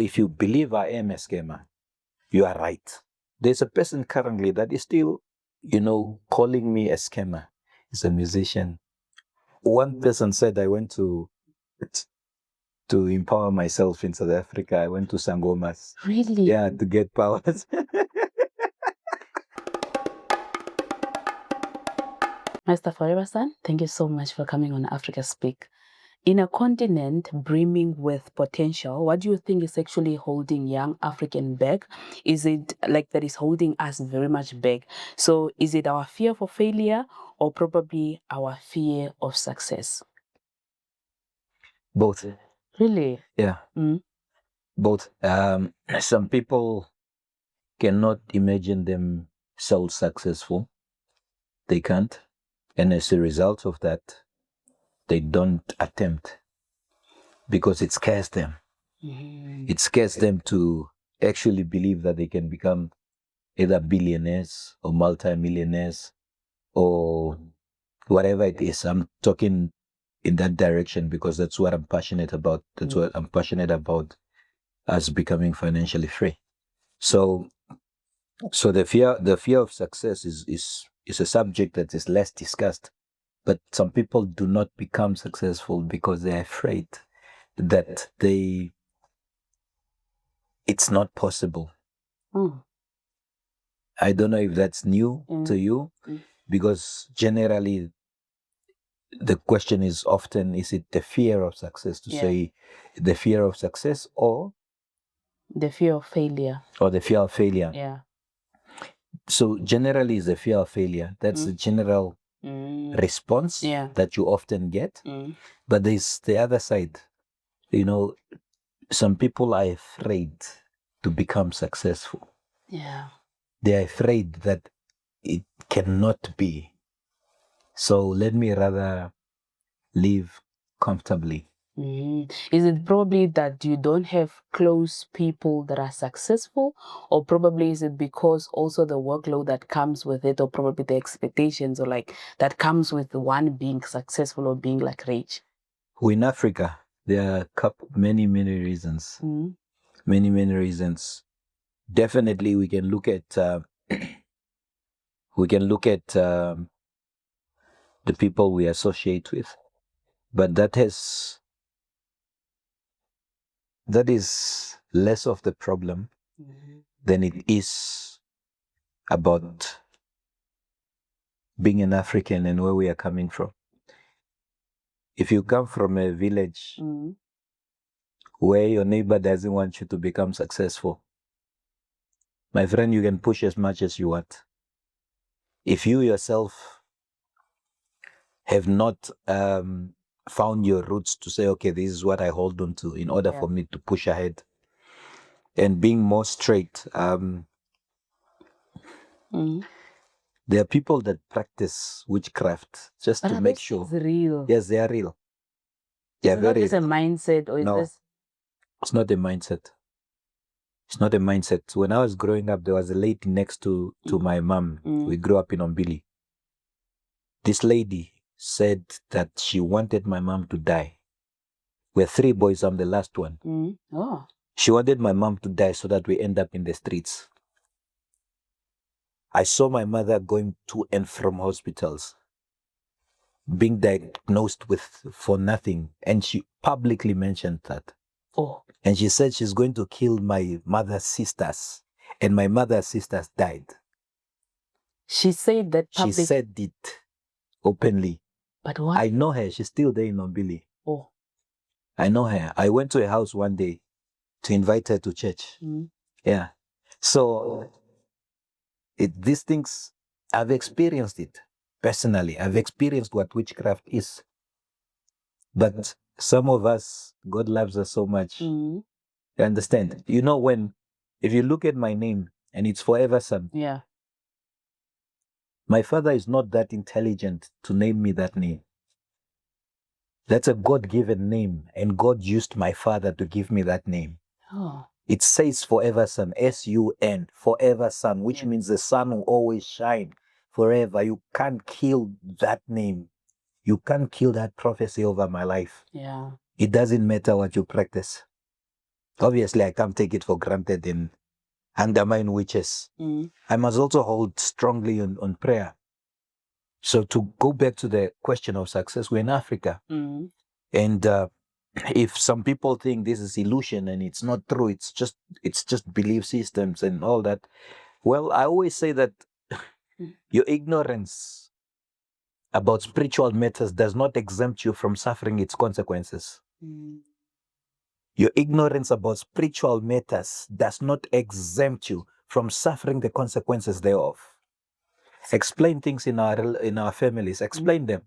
If you believe I am a scammer, you are right. There's a person currently that is still, calling me a scammer. He's a musician. One person said I went to empower myself in South Africa. I went to Sangomas. Really? Yeah, to get powers. Mr. Foreversun, thank you so much for coming on Africa Speak. In a continent brimming with potential, what do you think is actually holding young African back? Is it like that is holding us very much back? So is it our fear for failure or probably our fear of success? Both. Really? Yeah, Mm. both. Some people cannot imagine themselves successful. They can't. And as a result of that, they don't attempt because it scares them. It scares them to actually believe that they can become either billionaires or multimillionaires or whatever it is. I'm talking in that direction because that's what I'm passionate about. That's what I'm passionate about, us becoming financially free. So the fear of success is a subject that is less discussed. But some people do not become successful because they're afraid that it's not possible. I don't know if that's new to you, because generally the question is often, is it the fear of success, to say the fear of success or the fear of failure? Or the fear of failure. Yeah. So generally it's the fear of failure. That's the general response that you often get. But there's the other side. Some people are afraid to become successful. Yeah. They're afraid that it cannot be. So let me rather live comfortably. Is it probably that you don't have close people that are successful, or probably is it because also the workload that comes with it, or probably the expectations or like that comes with one being successful or being like rich? In Africa, there are many reasons. Many reasons. Definitely, we can look at the people we associate with, but that is less of the problem than it is about being an African and where we are coming from. If you come from a village where your neighbor doesn't want you to become successful, my friend, you can push as much as you want. If you yourself have not found your roots to say, okay, this is what I hold on to in order for me to push ahead, and being more straight, there are people that practice witchcraft just to make sure. Real. Yes, they are real. Yeah, it's not just a mindset, or no, it's not a mindset. It's not a mindset. When I was growing up, there was a lady next to my mom. We grew up in Ombili. This lady said that she wanted my mom to die. We're 3 boys, I'm the last one. Oh. She wanted my mom to die so that we end up in the streets. I saw my mother going to and from hospitals, being diagnosed for nothing, and she publicly mentioned that. Oh. And she said she's going to kill my mother's sisters, and my mother's sisters died. She said that She said it openly. But what? I know her. She's still there in Ombili. Oh. I know her. I went to her house one day to invite her to church. Yeah. So these things, I've experienced it personally. I've experienced what witchcraft is. But some of us, God loves us so much. You understand? If you look at my name and it's Foreversun. Yeah. My father is not that intelligent to name me that name. That's a God-given name, and God used my father to give me that name. Oh. It says Foreversun, S-U-N, Foreversun, which means the sun will always shine forever. You can't kill that name. You can't kill that prophecy over my life. Yeah. It doesn't matter what you practice. Obviously, I can't take it for granted and undermine witches. I must also hold strongly on prayer. So to go back to the question of success, we're in Africa. And if some people think this is illusion and it's not true, it's just belief systems and all that. Well, I always say that your ignorance about spiritual matters does not exempt you from suffering its consequences. Your ignorance about spiritual matters does not exempt you from suffering the consequences thereof. Explain things in our families. Explain them.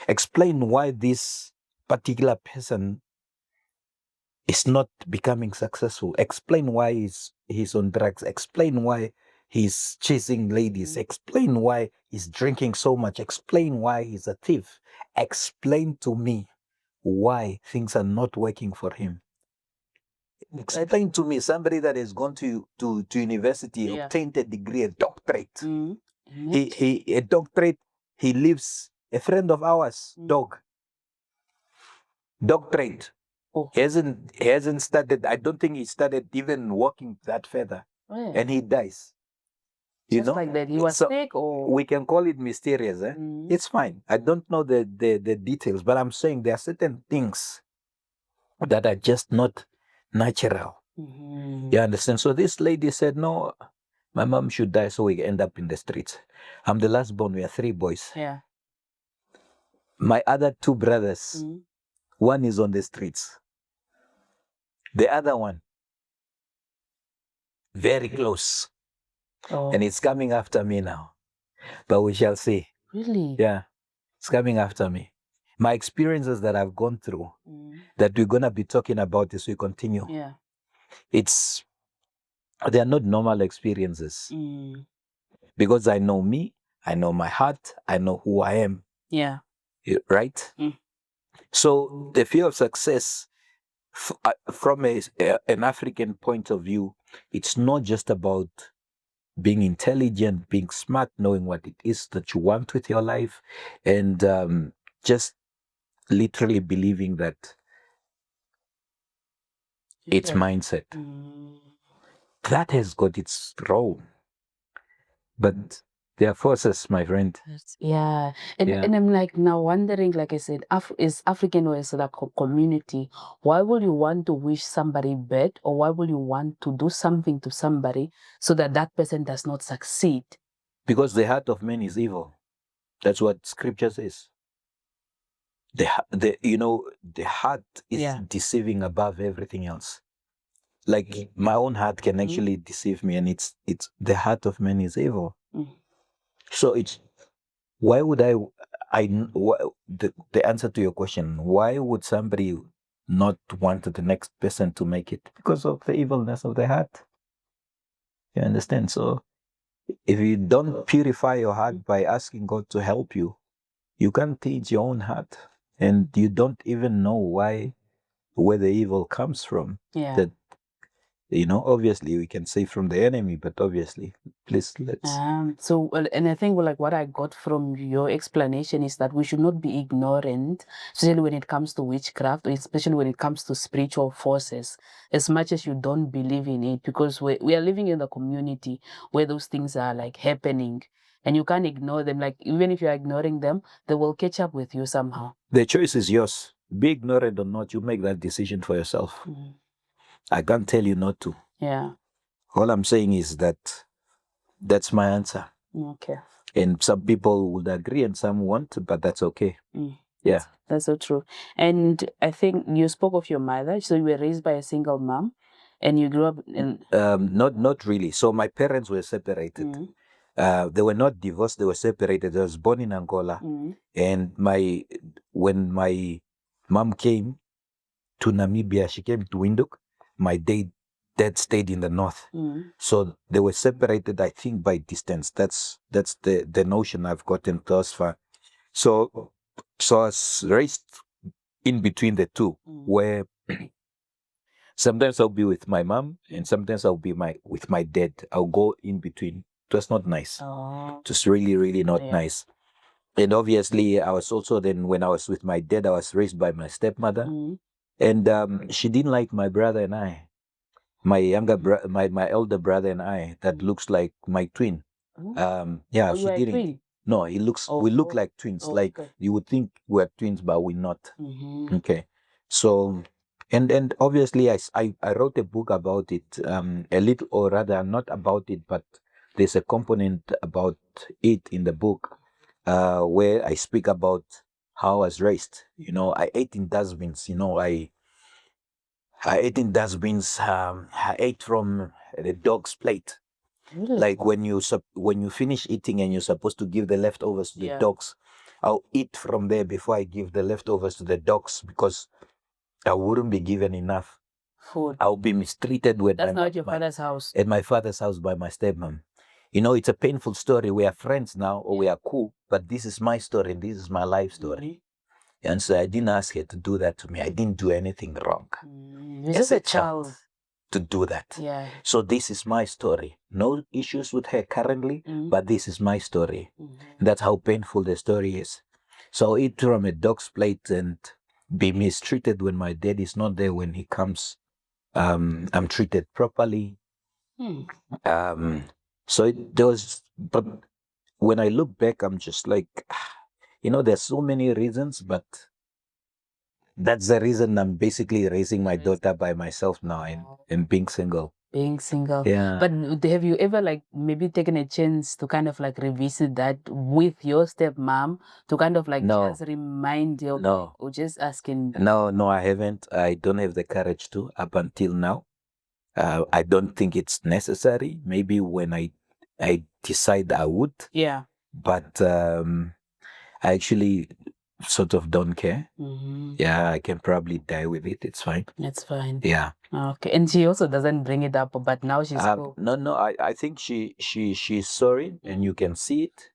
Explain why this particular person is not becoming successful. Explain why he's on drugs. Explain why he's chasing ladies. Explain why he's drinking so much. Explain why he's a thief. Explain to me why things are not working for him. Explain to me somebody that has gone to university, obtained a degree, a doctorate. He a doctorate. He lives, a friend of ours, doctorate. He hasn't started. I don't think he started even working that further, and he dies. Just like that, he was sick, or we can call it mysterious. It's fine. I don't know the details, but I'm saying there are certain things that are just not natural. You understand? So this lady said, "No, my mom should die, so we end up in the streets." I'm the last born. We are 3 boys. Yeah. My other 2 brothers, one is on the streets. The other one, very close. And it's coming after me now. But we shall see. Really? Yeah. It's coming after me. My experiences that I've gone through, that we're going to be talking about as we continue. Yeah. They are not normal experiences. Because I know me, I know my heart, I know who I am. Yeah. Right? So the fear of success, from an African point of view, it's not just about being intelligent, being smart, knowing what it is that you want with your life, and just literally believing that it's mindset. That has got its role. But there are forces, my friend. Yeah. And I'm like now wondering, like I said, is African or is like a community, why will you want to wish somebody bad, or why will you want to do something to somebody so that that person does not succeed? Because the heart of man is evil. That's what scripture says. The heart is deceiving above everything else. Like my own heart can actually deceive me, and it's the heart of man is evil. So why would the answer to your question, why would somebody not want the next person to make it? Because of the evilness of the heart. You understand? So if you don't purify your heart by asking God to help you, you can't teach your own heart, and you don't even know where the evil comes from. Yeah. That, obviously we can say from the enemy, but obviously, please let's. So, and I think like what I got from your explanation is that we should not be ignorant, especially when it comes to witchcraft, or especially when it comes to spiritual forces, as much as you don't believe in it, because we are living in the community where those things are like happening, and you can't ignore them. Like even if you're ignoring them, they will catch up with you somehow. The choice is yours. Be ignorant or not, you make that decision for yourself. I can't tell you not to. Yeah. All I'm saying is that's my answer. Okay. And some people would agree and some won't, but that's okay. Yeah. That's so true. And I think you spoke of your mother. So you were raised by a single mom, and you grew up in... Not really. So my parents were separated. They were not divorced, they were separated. I was born in Angola. And when my mom came to Namibia, she came to Windhoek. My dad stayed in the north. So they were separated, I think, by distance. That's the notion I've gotten thus far. So I was raised in between the two, where sometimes I'll be with my mom and sometimes I'll be with my dad. I'll go in between. It was not nice. Just really, really not nice. And obviously, I was also then, when I was with my dad, I was raised by my stepmother. And she didn't like my brother and I. my my elder brother and I, that looks like my twin. Yeah, Oh, she you are a didn't. twin? No, we look like twins. Like Okay. you would think we're twins, but we're not. Mm-hmm. Okay. So, and obviously I wrote a book about it, a little, or rather not about it, but there's a component about it in the book, where I speak about how I was raised. I ate in dustbins. I ate in dustbins. I ate from the dog's plate. Really? Like when you finish eating and you're supposed to give the leftovers to the dogs, I'll eat from there before I give the leftovers to the dogs, because I wouldn't be given enough Food. I'll be mistreated with That's not your father's house. at my father's house by my stepmom. It's a painful story. We are friends now, or we are cool, but this is my story and this is my life story. And so I didn't ask her to do that to me. I didn't do anything wrong. You're just a child to do that. Yeah. So this is my story. No issues with her currently, but this is my story. That's how painful the story is. So I'll eat from a dog's plate and be mistreated when my dad is not there. When he comes, I'm treated properly. So there was, but when I look back, I'm just like, there's so many reasons, but that's the reason I'm basically raising my daughter by myself now and being single. Being single. Yeah. But have you ever maybe taken a chance to kind of revisit that with your stepmom to kind of No. just remind you? No. Or just asking? No, I haven't. I don't have the courage to up until now. I don't think it's necessary. Maybe when I decide I would. Yeah. But I actually sort of don't care. Yeah, I can probably die with it. It's fine. It's fine. Yeah. Okay. And she also doesn't bring it up, but now she's cool. No. I think she's sorry, and you can see it.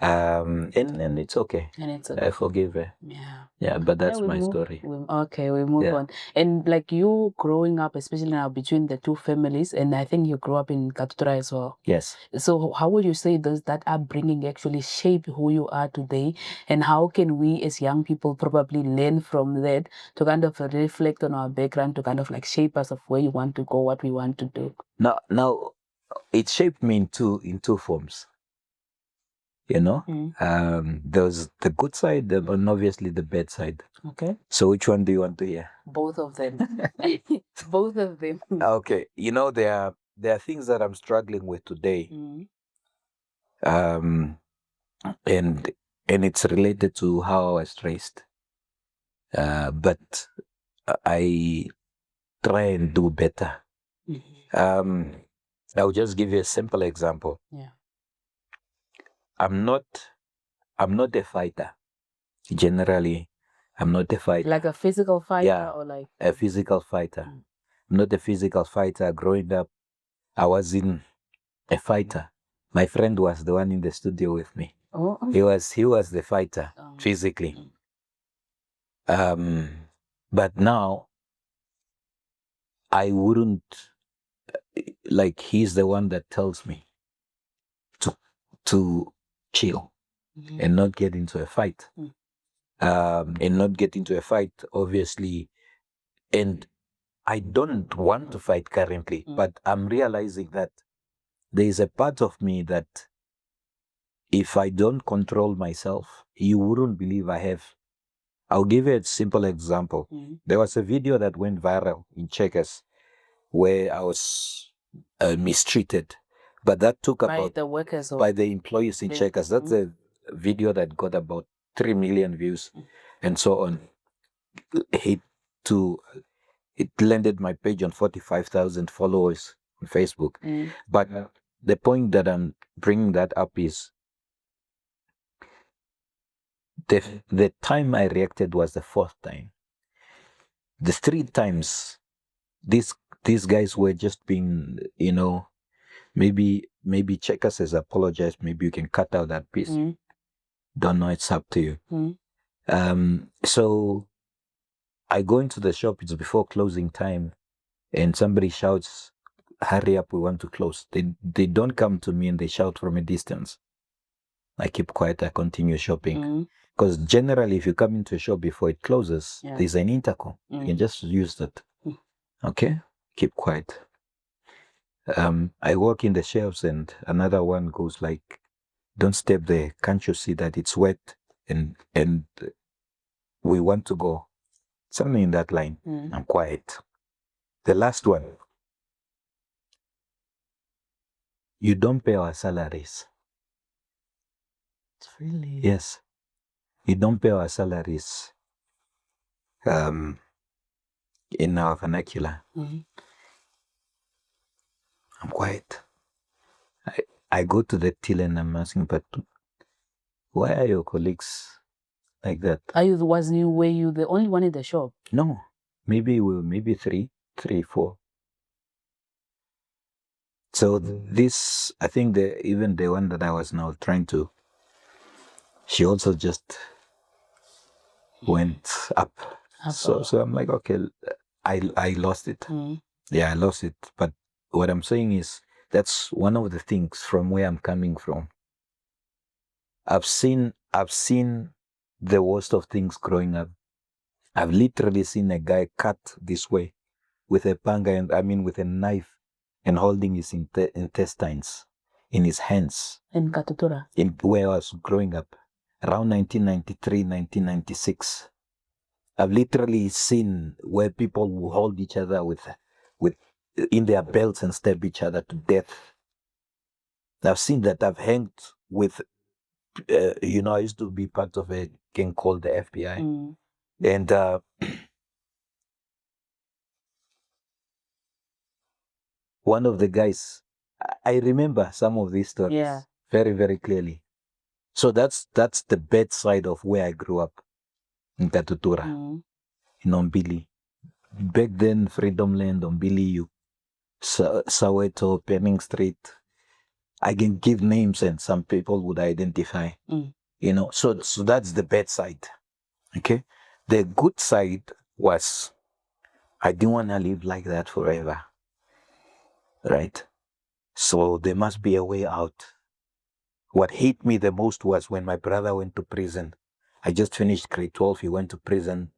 And it's okay. And it's okay. I forgive her. Yeah. Yeah, but that's we my move, story. We move Yeah. on. And you growing up, especially now between the two families, and I think you grew up in Katutura as well. Yes. So how would you say does that upbringing actually shape who you are today? And how can we as young people probably learn from that to kind of reflect on our background to kind of shape us of where you want to go, what we want to do? Now it shaped me in two forms. There's the good side and obviously the bad side. Okay. So which one do you want to hear? Both of them. Both of them. Okay. There are things that I'm struggling with today. And it's related to how I was raised. But I try and do better. I'll just give you a simple example. Yeah. I'm not a fighter. Generally, I'm not a fighter. Like a physical fighter? Yeah, or a physical fighter. I'm not a physical fighter. Growing up, I wasn't a fighter. My friend was the one in the studio with me. Oh. He was the fighter physically. But now I wouldn't he's the one that tells me to chill and not get into a fight. And not get into a fight, obviously. And I don't want to fight currently, but I'm realizing that there is a part of me that if I don't control myself, you wouldn't believe I have. I'll give you a simple example. There was a video that went viral in Checkers where I was mistreated, but that took by about the workers or by the employees in Checkers. That's a video that got about 3 million views and so on. It landed my page on 45,000 followers on Facebook. But the point that I'm bringing that up is the time I reacted was the fourth time. The 3 times, these guys were just being, maybe Checkers has apologized. Maybe you can cut out that piece. Don't know. It's up to you. So I go into the shop. It's before closing time, and somebody shouts, "Hurry up, we want to close." They don't come to me and they shout from a distance. I keep quiet. I continue shopping. Because generally, if you come into a shop before it closes, there's an intercom. You can just use that. Okay? Keep quiet. I walk in the shelves and another one goes like, don't step there. Can't you see that it's wet? And we want to go. Something in that line. I'm quiet. The last one, you don't pay our salaries. Really? Yes. You don't pay our salaries in our vernacular. I'm quiet. I go to the till and I'm asking, but why are your colleagues like that? Were you the only one in the shop? No. Maybe three, four. So this, I think even the one that I was now trying to, she also just went up. So I'm like, okay, I lost it. Yeah, I lost it. But what I'm saying is that's one of the things from where I'm coming from. I've seen the worst of things growing up. I've literally seen a guy cut this way with a panga and with a knife and holding his intestines in his hands. In Katutura? In where I was growing up, around 1993, 1996. I've literally seen where people will hold each other with in their belts and stab each other to death. I've seen that. I've hanged with, I used to be part of a gang called the FBI. And one of the guys, I remember some of these stories very, very clearly. So that's the bad side of where I grew up, in Katutura, in Ombili. Back then, Freedom Land, Ombili, Soweto, Penning Street. I can give names and some people would identify. So that's the bad side. Okay? The good side was I didn't want to live like that forever. Right? So there must be a way out. What hit me the most was when my brother went to prison. I just finished grade 12. He went to prison.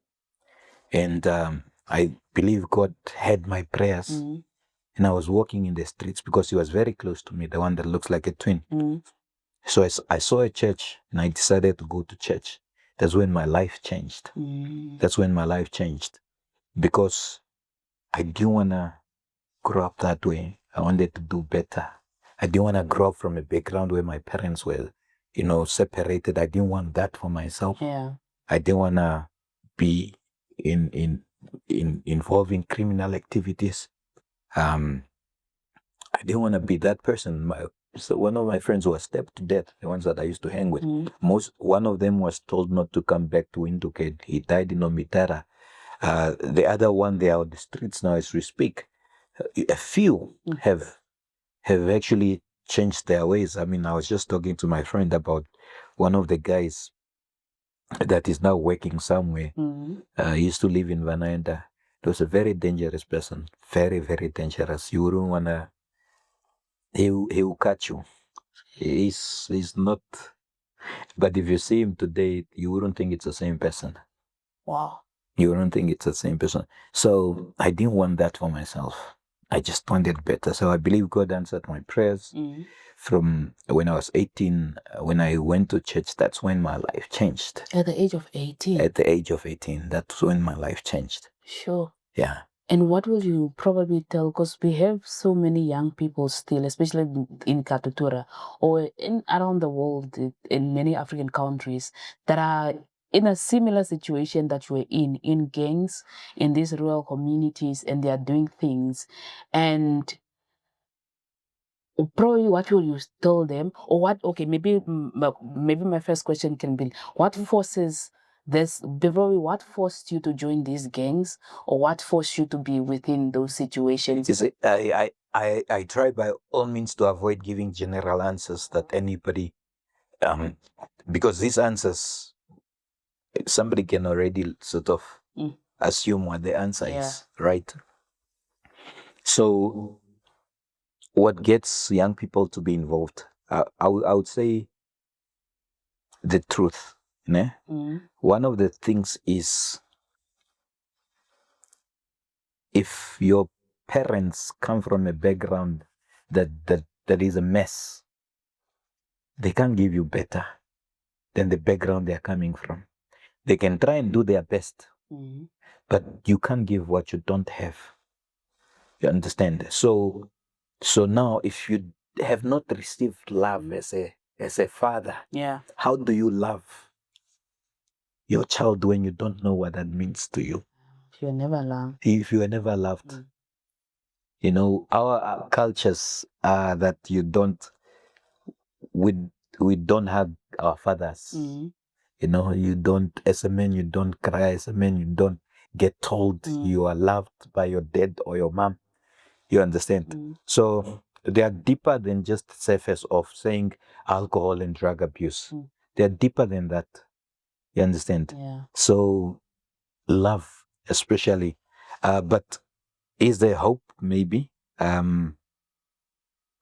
And I believe God heard my prayers. And I was walking in the streets because he was very close to me, the one that looks like a twin. So I saw a church and I decided to go to church. That's when my life changed. That's when my life changed. Because I didn't want to grow up that way. I wanted to do better. I didn't want to grow up from a background where my parents were, separated. I didn't want that for myself. Yeah. I didn't want to be involved in criminal activities. I didn't want to be that person. So one of my friends was stabbed to death, the ones that I used to hang with. One of them was told not to come back to Windhoek. He died in Omitara. The other one, they are on the streets now as we speak. A few have actually changed their ways. I was just talking to my friend about one of the guys that is now working somewhere. He used to live in Vananda. He was a very dangerous person. Very, very dangerous. You wouldn't want to... He will catch you. He's not... But if you see him today, you wouldn't think it's the same person. Wow. You wouldn't think it's the same person. So I didn't want that for myself. I just wanted better. So I believe God answered my prayers. From when I was 18, when I went to church, that's when my life changed. At the age of 18? At the age of 18, that's when my life changed. Sure. Yeah. And what will you probably tell, because we have so many young people still, especially in Katutura or around the world, in many African countries, that are in a similar situation that you were in gangs, in these rural communities, and they are doing things. And probably what will you tell them, or what? Okay, maybe my first question can be, what forces what forced you to join these gangs, or what forced you to be within those situations? You see, I try by all means to avoid giving general answers that anybody, because these answers, somebody can already sort of assume what the answer is, right? So what gets young people to be involved? I would say the truth. One of the things is, if your parents come from a background that is a mess, they can't give you better than the background they're coming from. They can try and do their best, but you can't give what you don't have. You understand? So now, if you have not received love as a father, how do you love your child when you don't know what that means to you? If you were never loved. You know, our cultures are that we don't hug our fathers. You know, you don't, as a man, you don't cry. As a man, you don't get told you are loved by your dad or your mom. You understand? So they are deeper than just the surface of saying alcohol and drug abuse. They are deeper than that. You understand? So love, especially. But is there hope? Maybe.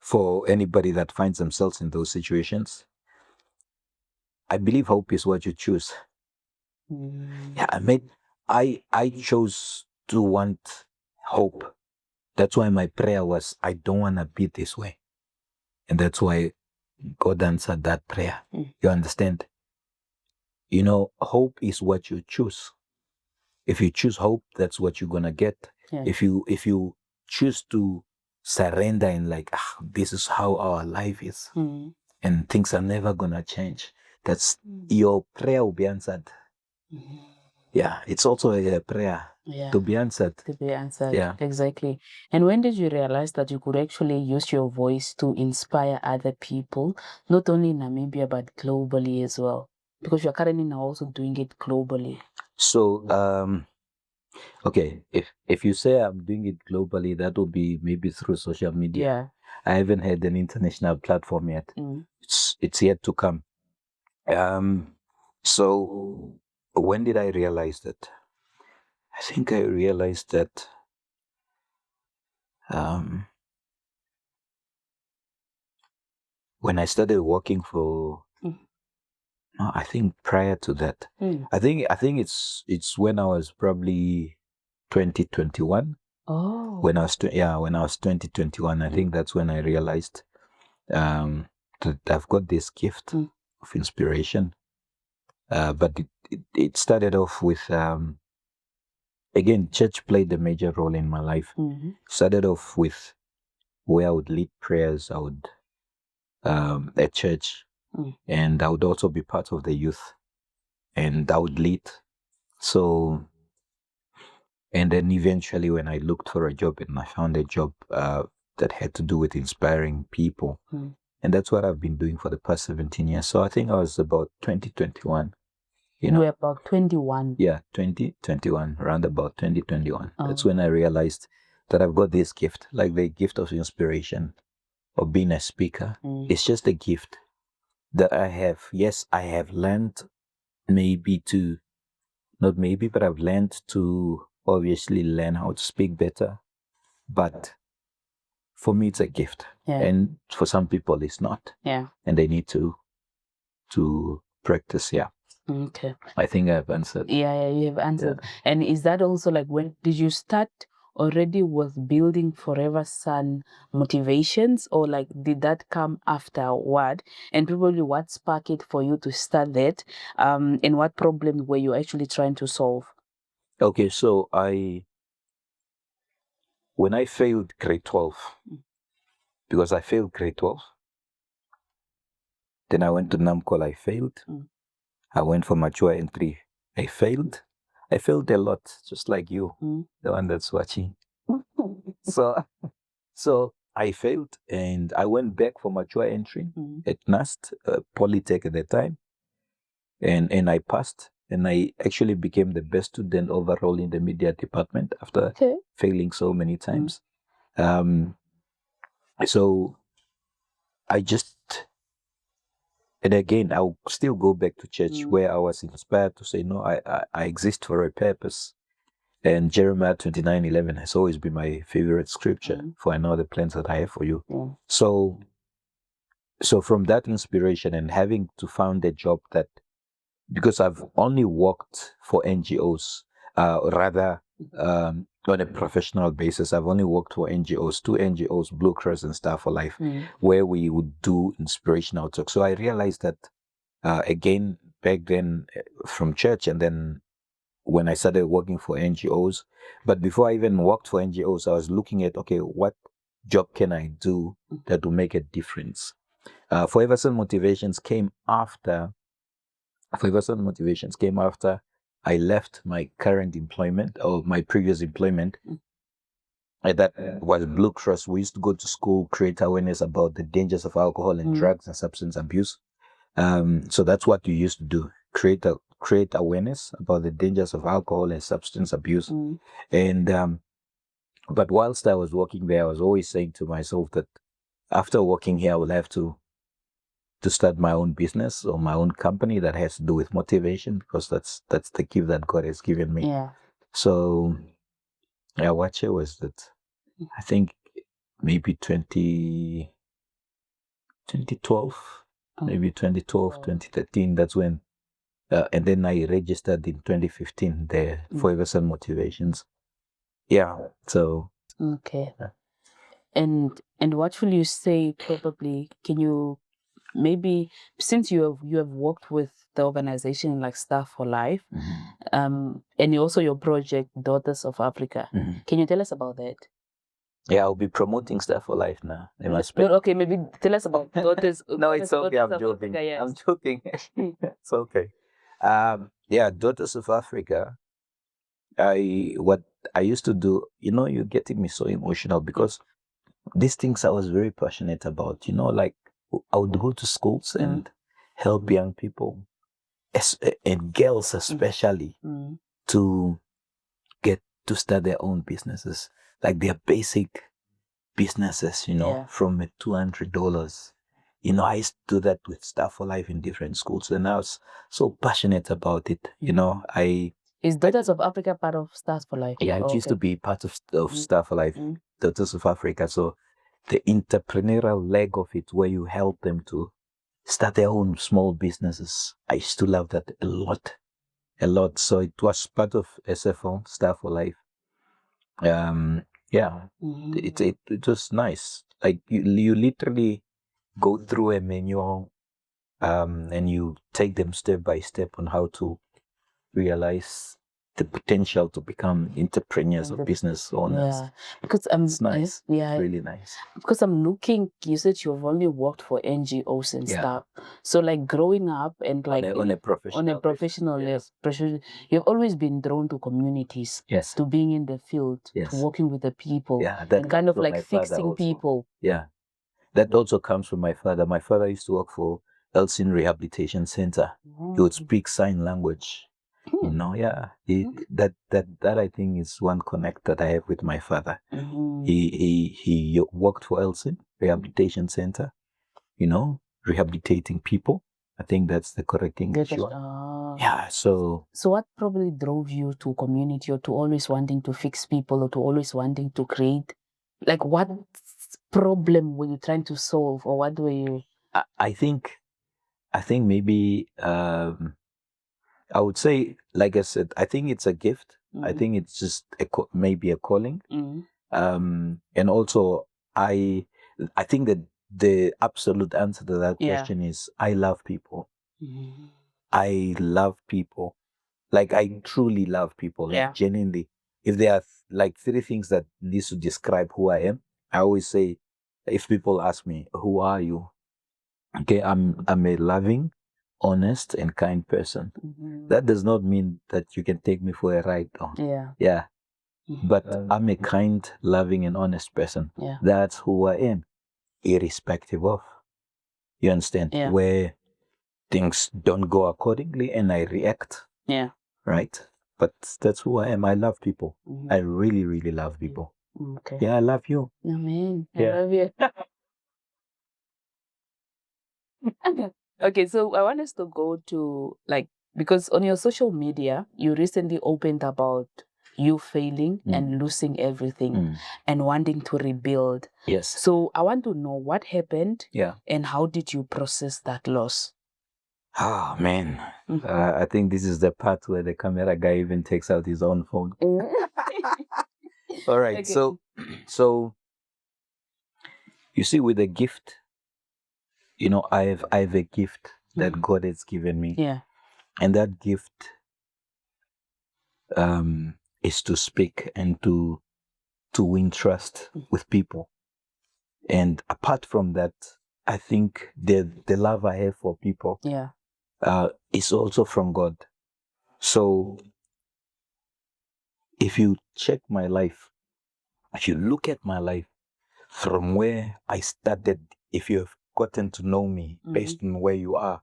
For anybody that finds themselves in those situations, I believe hope is what you choose. Yeah, I chose to want hope. That's why my prayer was, I don't want to be this way. And that's why God answered that prayer. You understand? You know, hope is what you choose. If you choose hope, that's what you're gonna get. If you choose to surrender and like, this is how our life is, and things are never gonna change, that's your prayer will be answered. Yeah, it's also a prayer to be answered. Yeah, exactly. And when did you realize that you could actually use your voice to inspire other people, not only in Namibia but globally as well? Because you're currently now also doing it globally. So okay, if you say I'm doing it globally, that will be maybe through social media. I haven't had an international platform yet. It's yet to come. So when did I realize that? I think I realized that when I started working for, no, I think prior to that, I think it's when I was probably 2021. When I was 2021, I think that's when I realized that I've got this gift of inspiration. But it started off with again, church played a major role in my life. Started off with where I would lead prayers. I would at church, and I would also be part of the youth, and I would lead. So, and then eventually, when I looked for a job, and I found a job that had to do with inspiring people, and that's what I've been doing for the past 17 years. So I think I was about 2021. You were about 21. Yeah, 2021, around about 2021. That's when I realized that I've got this gift, like the gift of inspiration, of being a speaker. It's just a gift that I have. Yes, I have learned but I've learned to obviously learn how to speak better. But for me, it's a gift. And for some people, it's not. And they need to practice. Okay. I think I've answered. Yeah, you have answered. And is that also like, when did you start already with building Foreversun motivations, or like did that come afterward? And probably what sparked it for you to start that? And what problem were you actually trying to solve? Okay, so when I failed grade 12, because I failed grade 12, then I went to NAMCOL, I failed. I went for mature entry, I failed. I failed a lot, just like you, the one that's watching. So I failed, and I went back for mature entry at NAST, Polytech at the time, and I passed, and I actually became the best student overall in the media department after failing so many times. So I just, and again, I'll still go back to church where I was inspired to say, no, I exist for a purpose. And Jeremiah 29:11 has always been my favorite scripture, for I know the plans that I have for you. So from that inspiration and having to found a job that, because I've only worked for NGOs, on a professional basis. I've only worked for NGOs, 2 NGOs, Blue Cross and Star for Life, where we would do inspirational talk. So I realized that again back then from church, and then when I started working for NGOs. But before I even worked for NGOs, I was looking at, okay, what job can I do that will make a difference? Foreversun Motivations came after. Foreversun Motivations came after I left my current employment or my previous employment. That was Blue Cross. We used to go to school, create awareness about the dangers of alcohol and drugs and substance abuse. So that's what you used to do: create awareness about the dangers of alcohol and substance abuse. And but whilst I was working there, I was always saying to myself that after working here, I will have to start my own business or my own company that has to do with motivation, because that's the gift that God has given me. Yeah. So yeah, what year was that? I think maybe 2012, maybe 2012, 2013. That's when, and then I registered in 2015 the Foreversun Motivations. Yeah. So Okay. And what will you say? Probably, can you maybe, since you have worked with the organization like Star for Life, and also your project Daughters of Africa, can you tell us about that? Yeah, I'll be promoting Star for Life now. Okay, maybe tell us about Daughters. No, it's okay. I'm joking. Africa, yes. I'm joking. It's okay. Yeah, Daughters of Africa. What I used to do, you're getting me so emotional, because these things I was very passionate about. Like I would go to schools and help young people, and girls especially, to get to start their own businesses, like their basic businesses, from a $200. I used to do that with Star for Life in different schools, and I was so passionate about it. Is Daughters of Africa part of Stars for Life? Yeah, it used to be part of Star for Life, Daughters of Africa. So the entrepreneurial leg of it, where you help them to start their own small businesses, I used to love that a lot. So it was part of SFO, Star for Life. Yeah, it was nice. Like you literally go through a manual, and you take them step by step on how to realize the potential to become entrepreneurs or business owners. Yeah, because It's nice. yeah, Really nice. because I'm looking. You said you've only worked for NGOs and stuff. So like growing up and like on a professional level, you've always been drawn to communities. Yes. To being in the field. Yes. To working with the people. Yeah, that and kind of comes from like my father fixing also. people. Yeah, that also comes from my father. My father used to work for Elsin Rehabilitation Center. He would speak sign language. Yeah. That I think is one connect that I have with my father. He worked for Elsin Rehabilitation Center, rehabilitating people. I think that's the correct English one. Yeah. So what probably drove you to community, or to always wanting to fix people, or to always wanting to create? Like, what problem were you trying to solve, or what were you? I think maybe I would say, like I said, I think it's a gift. I think it's just maybe a calling. And also I think that the absolute answer to that question is I love people. I love people. Like I truly love people. Like genuinely. If there are like 3 things that needs to describe who I am, I always say, if people ask me, who are you? Okay, I'm a loving, honest, and kind person. That does not mean that you can take me for a ride. Yeah. But I'm a kind, loving, and honest person. Yeah. That's who I am, irrespective of. You understand? Yeah. Where things don't go accordingly and I react. Yeah. Right? But that's who I am. I love people. I really, really love people. Okay. Yeah, I love you. Amen. I Yeah. love you. Okay, so I want us to go to, like, because on your social media, you recently opened about you failing and losing everything and wanting to rebuild. Yes. So I want to know what happened. Yeah. And how did you process that loss? Oh, man. I think this is the part where the camera guy even takes out his own phone. All right. Okay. So you see, with a gift, I have a gift that God has given me, Yeah. and that gift is to speak and to win trust with people. And apart from that, I think the love I have for people Yeah. is also from God. So if you check my life, if you look at my life from where I started, if you have gotten to know me based on where you are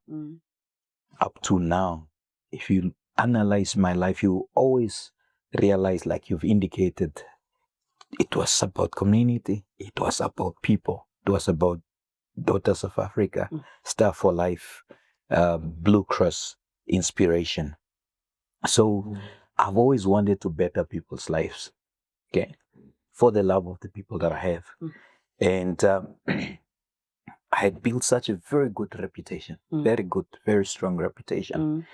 up to now, if you analyze my life, you always realize, like you've indicated, it was about community, it was about people, it was about Daughters of Africa, Star for Life, Blue Cross, Inspiration. So I've always wanted to better people's lives, okay, for the love of the people that I have. And I had built such a very good reputation, very good, very strong reputation.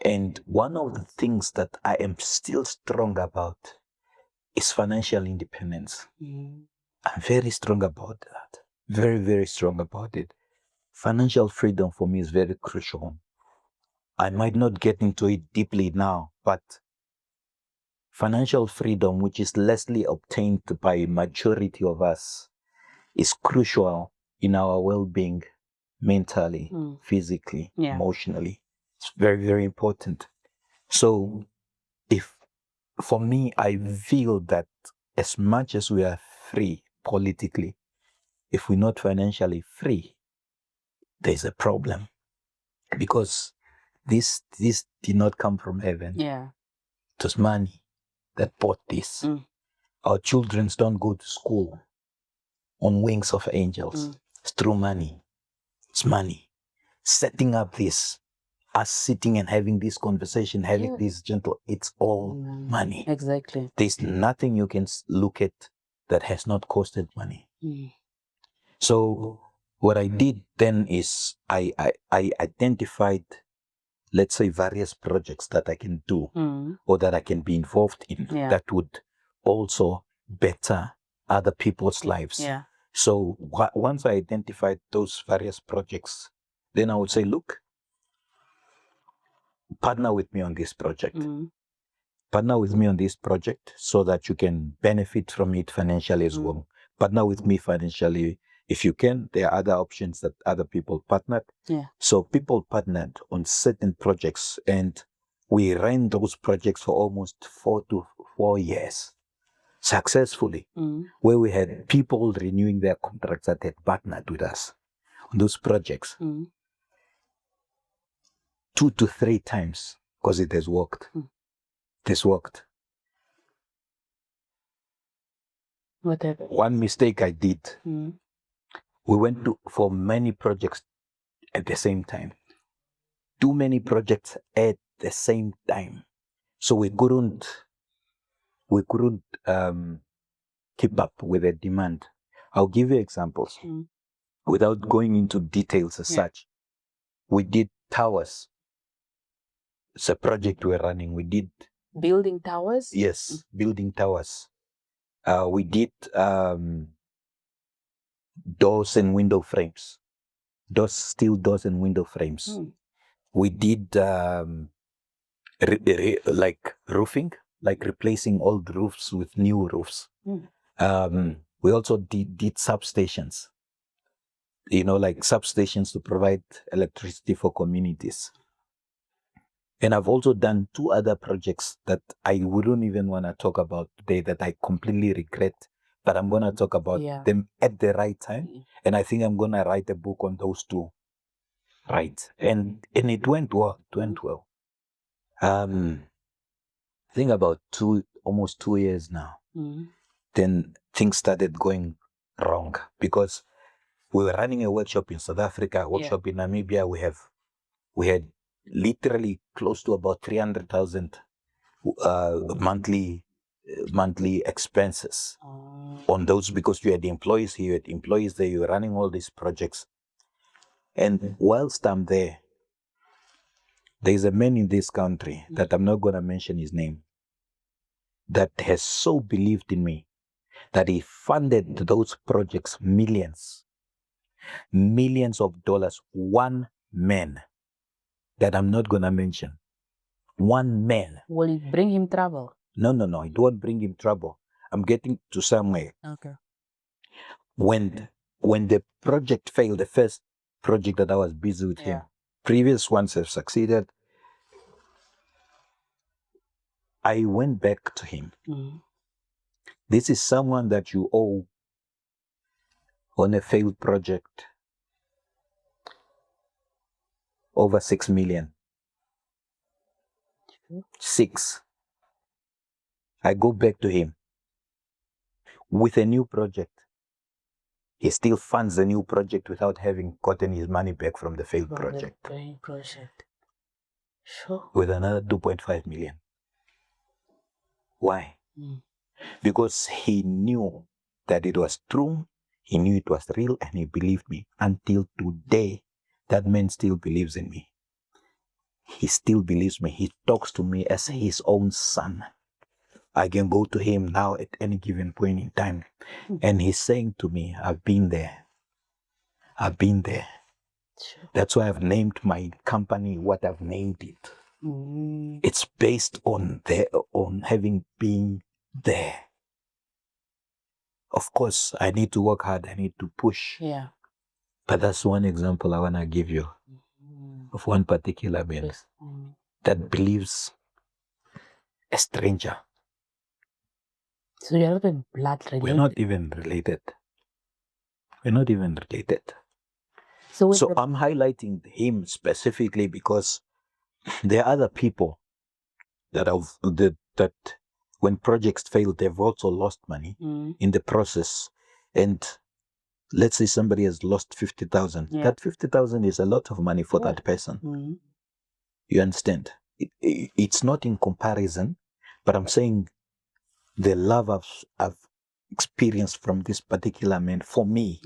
And one of the things that I am still strong about is financial independence. I'm very strong about that. Very, very strong about it. Financial freedom for me is very crucial. I might not get into it deeply now, but financial freedom, which is lessly obtained by majority of us, is crucial in our well-being, mentally, physically, emotionally. It's very, very important. So if for me, I feel that as much as we are free politically, if we're not financially free, there's a problem, because this did not come from heaven. Yeah. It was money that bought this. Our children don't go to school on wings of angels. It's through money. It's money. Setting up this, us sitting and having this conversation, having this gentle, it's all money. Exactly. There's nothing you can look at that has not costed money. So what I did then is I identified, let's say, various projects that I can do or that I can be involved in that would also better other people's lives. Yeah. So once I identified those various projects, then I would say, look, partner with me on this project. Partner with me on this project so that you can benefit from it financially as well. Partner with me financially if you can. There are other options that other people partnered. Yeah. So people partnered on certain projects, and we ran those projects for almost 4 years successfully, where we had people renewing their contracts that had partnered with us on those projects 2 to 3 times, because it has worked. It has worked. Whatever. One mistake I did, we went for many projects at the same time. Too many projects at the same time. So we couldn't keep up with the demand. I'll give you examples without going into details as such. We did towers. It's a project we're running. We did building towers. Yes, building towers. We did doors and window frames. Steel doors and window frames. We did like roofing, like replacing old roofs with new roofs. We also did substations, like substations to provide electricity for communities. And I've also done 2 other projects that I wouldn't even want to talk about today, that I completely regret, but I'm going to talk about them at the right time. And I think I'm going to write a book on those 2. Right. And it went well. It went well. I think about almost 2 years now. Then things started going wrong, because we were running a workshop in South Africa, a workshop in Namibia. We had literally close to about 300,000 monthly expenses on those, because you had employees here, you had employees there, you were running all these projects. And whilst I'm there's a man in this country that I'm not going to mention his name. that has so believed in me that he funded those projects millions of dollars. One man that I'm not going to mention. One man. Will it bring him trouble? No. It won't bring him trouble. I'm getting to somewhere. Okay. When the project failed, the first project that I was busy with him, previous ones have succeeded. I went back to him. This is someone that you owe on a failed project over 6 million. 6. I go back to him with a new project. He still funds the new project without having gotten his money back from the failed project. The failed project. Sure. With another 2.5 million. Why? Because he knew that it was true, he knew it was real, and he believed me. Until today, that man still believes in me. He still believes me. He talks to me as his own son. I can go to him now at any given point in time. And he's saying to me, I've been there. I've been there. Sure. That's why I've named my company what I've named it. It's based on having been there. Of course, I need to work hard. I need to push. Yeah. But that's one example I want to give you of one particular man that believes a stranger. So you're not even blood related? We're not even related. We're not even related. So I'm highlighting him specifically because there are other people that when projects fail, they've also lost money in the process. And let's say somebody has lost 50,000. Yeah. That 50,000 is a lot of money for that person. You understand? It's not in comparison, but I'm saying the love I've experienced from this particular man, for me,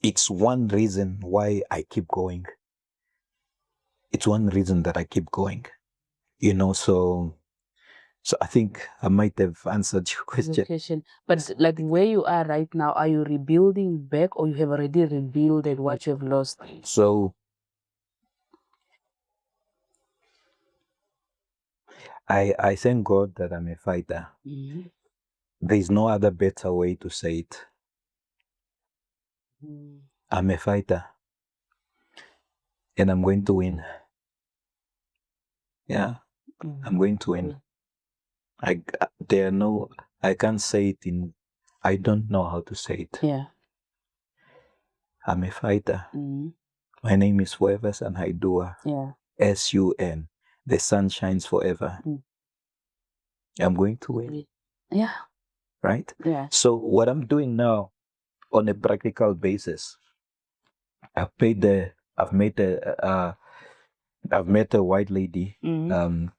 it's one reason why I keep going. It's one reason that I keep going. So I think I might have answered your question. But like where you are right now, are you rebuilding back, or you have already rebuilt what you have lost? So I thank God that I'm a fighter. There's no other better way to say it. I'm a fighter. And I'm going to win. Yeah. I'm going to win. I can't say it I don't know how to say it. Yeah. I'm a fighter. My name is Foreversun Haiduwah. Yeah. SUN. The sun shines forever. I'm going to win. Yeah. Right? Yeah. So what I'm doing now on a practical basis, I've met a white lady, and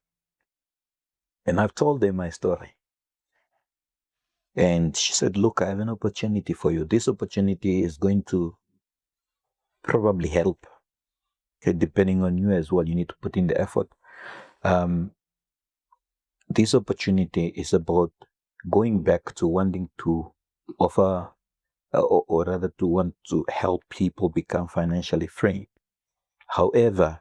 I've told her my story. And she said, look, I have an opportunity for you. This opportunity is going to probably help. Okay, depending on you as well, you need to put in the effort. This opportunity is about going back to wanting to offer, or rather to want to help people become financially free. However,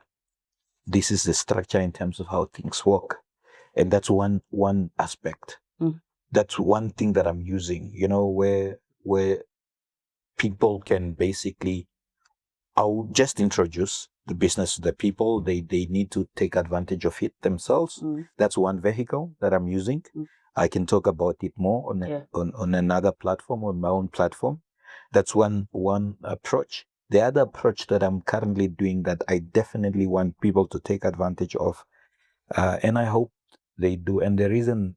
this is the structure in terms of how things work. And that's one aspect. That's one thing that I'm using, where people can basically, I'll just introduce the business to the people. They need to take advantage of it themselves. That's one vehicle that I'm using. I can talk about it more on another platform, on my own platform. That's one approach. The other approach that I'm currently doing that I definitely want people to take advantage of, and I hope they do. And the reason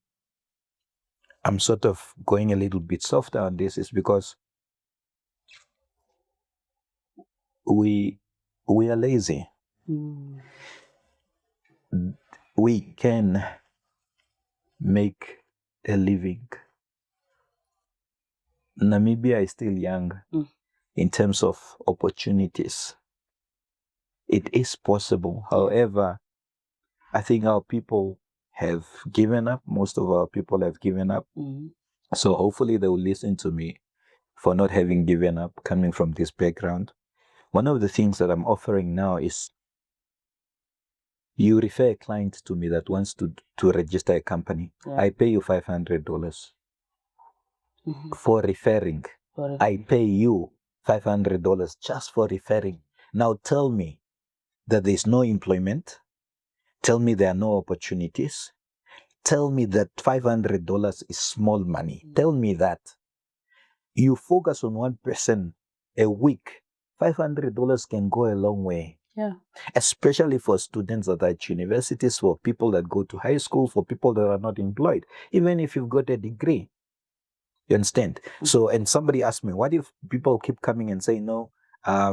I'm sort of going a little bit softer on this is because we are lazy. We can make a living. Namibia is still young in terms of opportunities. It is possible. However, I think our people have given up. Most of our people have given up. So hopefully they will listen to me for not having given up, coming from this background. One of the things that I'm offering now is you refer a client to me that wants to register a company. Yeah. I pay you $500 for referring. I pay you $500 just for referring. Now tell me that there's no employment. Tell me there are no opportunities. Tell me that $500 is small money. Tell me that. You focus on one person a week, $500 can go a long way. Yeah. Especially for students that are at universities, for people that go to high school, for people that are not employed, even if you've got a degree. You understand? So, and somebody asked me, what if people keep coming and say, no, I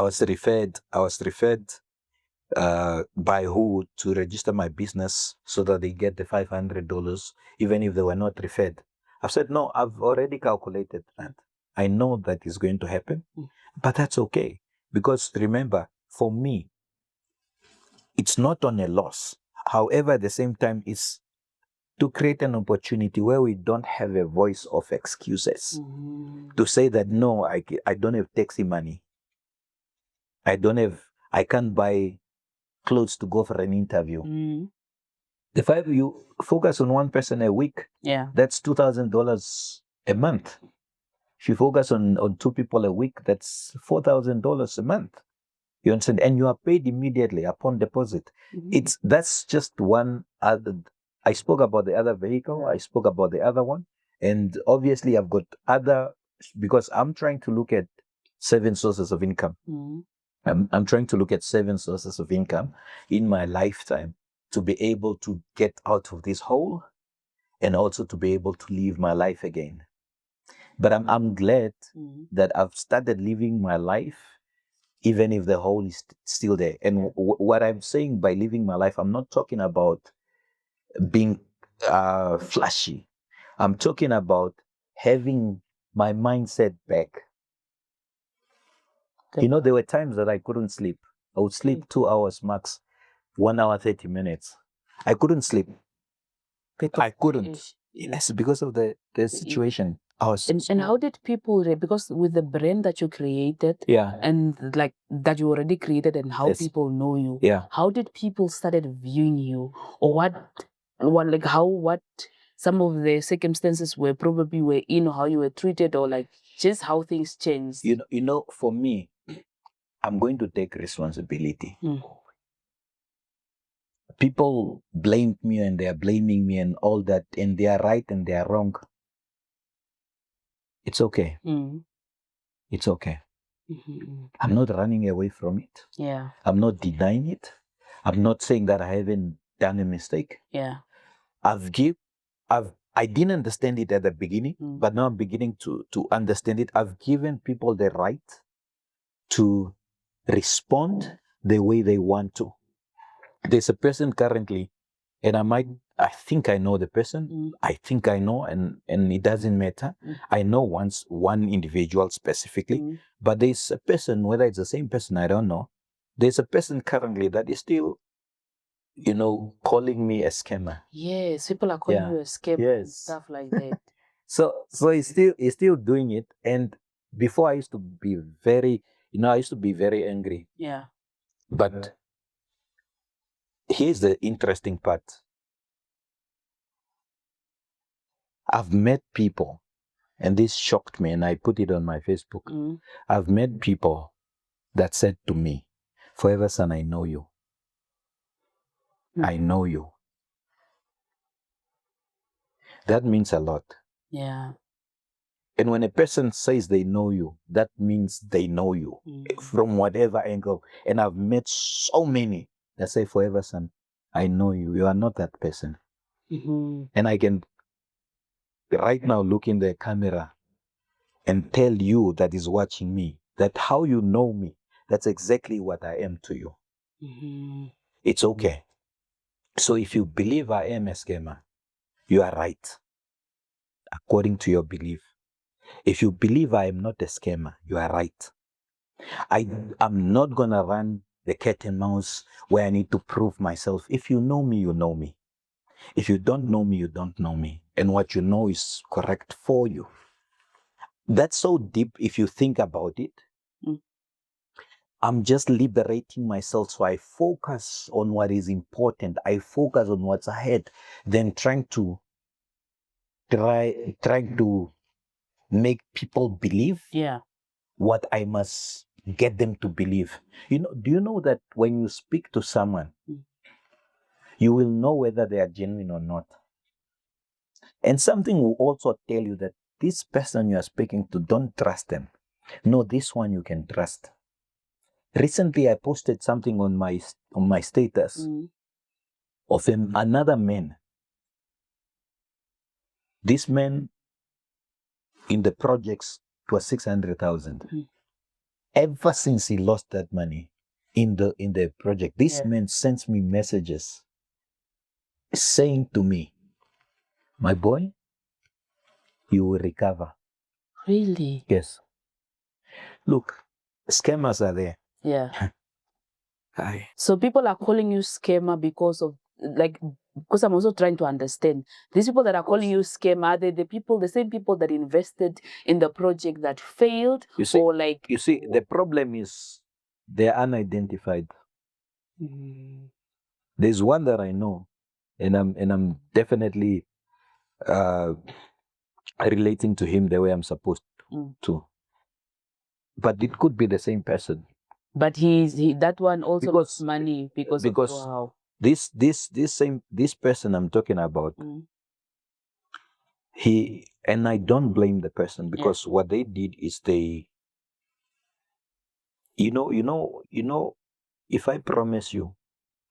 was referred by who to register my business so that they get the $500, even if they were not referred. I've said, no, I've already calculated that. I know that is going to happen, but that's okay. Because remember, for me, it's not on a loss. However, at the same time, it's to create an opportunity where we don't have a voice of excuses. To say that, no, I don't have taxi money. I can't buy clothes to go for an interview. If you focus on one person a week, that's $2,000 a month. If you focus on two people a week, that's $4,000 a month. You understand? And you are paid immediately upon deposit. That's just one other. I spoke about the other vehicle. I spoke about the other one. And obviously I've got other, because I'm trying to look at 7 sources of income. I'm trying to look at 7 sources of income in my lifetime to be able to get out of this hole and also to be able to live my life again. But I'm glad that I've started living my life, even if the hole is still there. And what I'm saying by living my life, I'm not talking about being flashy. I'm talking about having my mindset back. You know, there were times that I couldn't sleep. I would sleep 2 hours max, 1 hour, 30 minutes. I couldn't sleep. I couldn't. Yes, because of the situation. And how did people, because with the brand that you created, and like that you already created, and how people know you, how did people started viewing you, or what some of the circumstances were probably were in, or how you were treated, or like just how things changed? You know, for me, I'm going to take responsibility. People blamed me and they are blaming me and all that, and they are right and they are wrong. It's okay. It's okay. I'm not running away from it. I'm not denying it. I'm not saying that I haven't done a mistake. I didn't understand it at the beginning, but now I'm beginning to understand it. I've given people the right to respond the way they want to. There's a person currently, and I think I know the person. I think I know, and it doesn't matter. I know one individual specifically, but there's a person, whether it's the same person, I don't know. There's a person currently that is still, calling me a scammer. Yes, people are calling you a scammer and stuff like that. So he's still doing it. And before I used to be very angry. But here's the interesting part. I've met people, and this shocked me, and I put it on my Facebook. I've met people that said to me, Foreversun, I know you. I know you. That means a lot. And when a person says they know you, that means they know you from whatever angle. And I've met so many that say, Foreversun, I know you. You are not that person. And I can right now look in the camera and tell you that is watching me that how you know me, that's exactly what I am to you. It's okay. So if you believe I am a scammer, you are right, according to your belief. If you believe I am not a scammer, you are right. I'm not going to run the cat and mouse where I need to prove myself. If you know me, you know me. If you don't know me, you don't know me. And what you know is correct for you. That's so deep if you think about it. Mm. I'm just liberating myself, so I focus on what is important. I focus on what's ahead, than trying to make people believe Yeah. what I must get them to believe. Do you know that when you speak to someone, you will know whether they are genuine or not. And something will also tell you that this person you are speaking to, don't trust them. No, this one you can trust. Recently, I posted something on my status of another man. This man in the projects, it was 600,000. Ever since he lost that money in the project, this man sends me messages saying to me, "My boy, you will recover." Really? Yes. Look, scammers are there. Yeah. Aye. So people are calling you scammer because I'm also trying to understand. These people that are calling you scammer, are they the same people that invested in the project that failed? You see, or like the problem is they're unidentified. There's one that I know, and I'm definitely relating to him the way I'm supposed to. But it could be the same person. But that one also lost Because money because wow. this person I'm talking about, and I don't blame the person, because what they did is they, if I promise you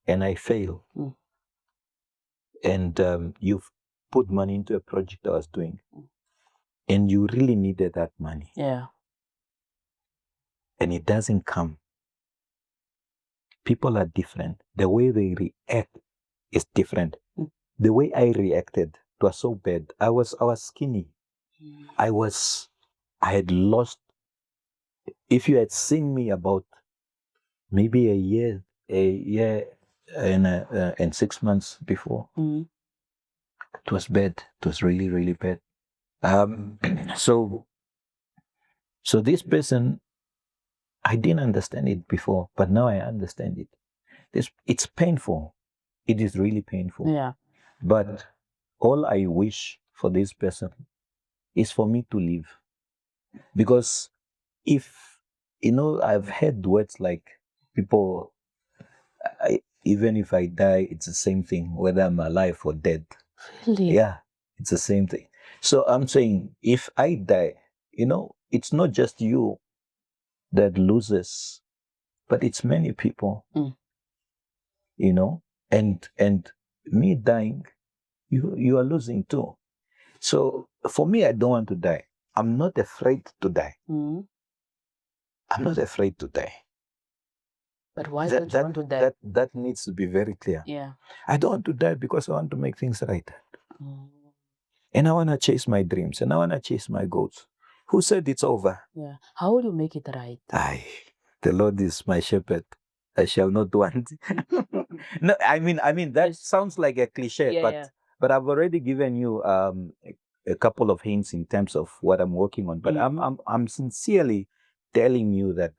and I fail, and you've put money into a project I was doing, and you really needed that money, and it doesn't come, people are different. The way they react is different. The way I reacted, it was so bad. I was skinny. I had lost. If you had seen me about maybe a year and 6 months before, it was bad. It was really, really bad. So this person, I didn't understand it before, but now I understand it. It's painful. It is really painful. Yeah. But all I wish for this person is for me to live. Because if, I've heard words like people, even if I die, it's the same thing, whether I'm alive or dead. Really? Yeah, it's the same thing. So I'm saying, if I die, it's not just you that loses, but it's many people, and me dying, you are losing too. So for me, I don't want to die. I'm not afraid to die. I'm not afraid to die. But why don't you want to die? That needs to be very clear. Yeah. I don't want to die because I want to make things right. And I want to chase my dreams, and I want to chase my goals. Who said it's over? Yeah. How will you make it right? Aye, the Lord is my shepherd. I shall not want. No, I mean that sounds like a cliche, but I've already given you a couple of hints in terms of what I'm working on. But I'm sincerely telling you that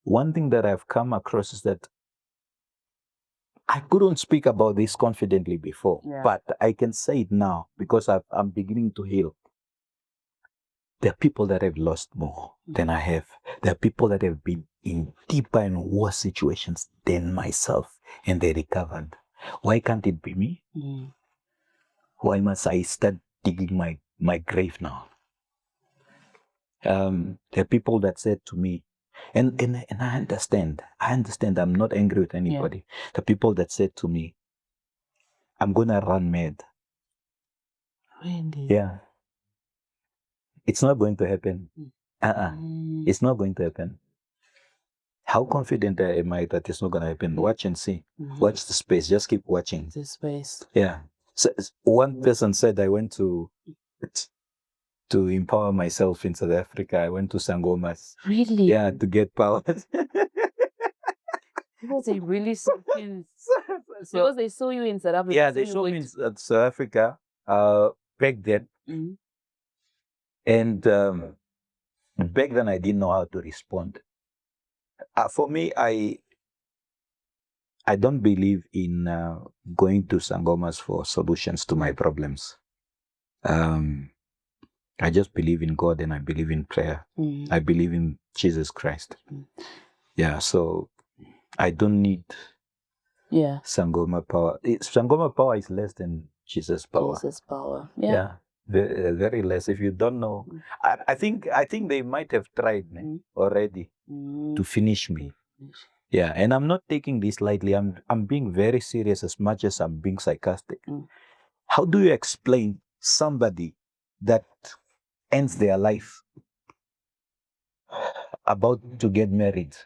one thing that I've come across is that I couldn't speak about this confidently before, but I can say it now because I'm beginning to heal. There are people that have lost more than I have. There are people that have been in deeper and worse situations than myself, and they recovered. Why can't it be me? Why must I start digging my grave now? There are people that said to me, and I understand. I'm not angry with anybody. The people that said to me, "I'm gonna run mad." Really? Yeah. It's not going to happen. It's not going to happen. How confident am I that it's not going to happen? Watch and see. Watch the space. Just keep watching. The space. Yeah. So one person said I went to empower myself in South Africa. I went to Sangomas. Really? Yeah, to get power. People say really something. because they saw you in South Africa. Yeah, so they you saw me went- in South Africa back then. Mhm. And back then, I didn't know how to respond. For me, I don't believe in going to Sangomas for solutions to my problems. I just believe in God and I believe in prayer. Mhm. I believe in Jesus Christ. Mm. Yeah, so I don't need Yeah. Sangoma power. Sangoma power is less than Jesus power. Jesus power. Yeah. Yeah, very less. If you don't know, Mm. I think they might have tried Mm. already Mm. to finish me. Yeah, and I'm not taking this lightly. I'm being very serious as much as I'm being sarcastic. Mm. How do you explain somebody that ends their life about to get married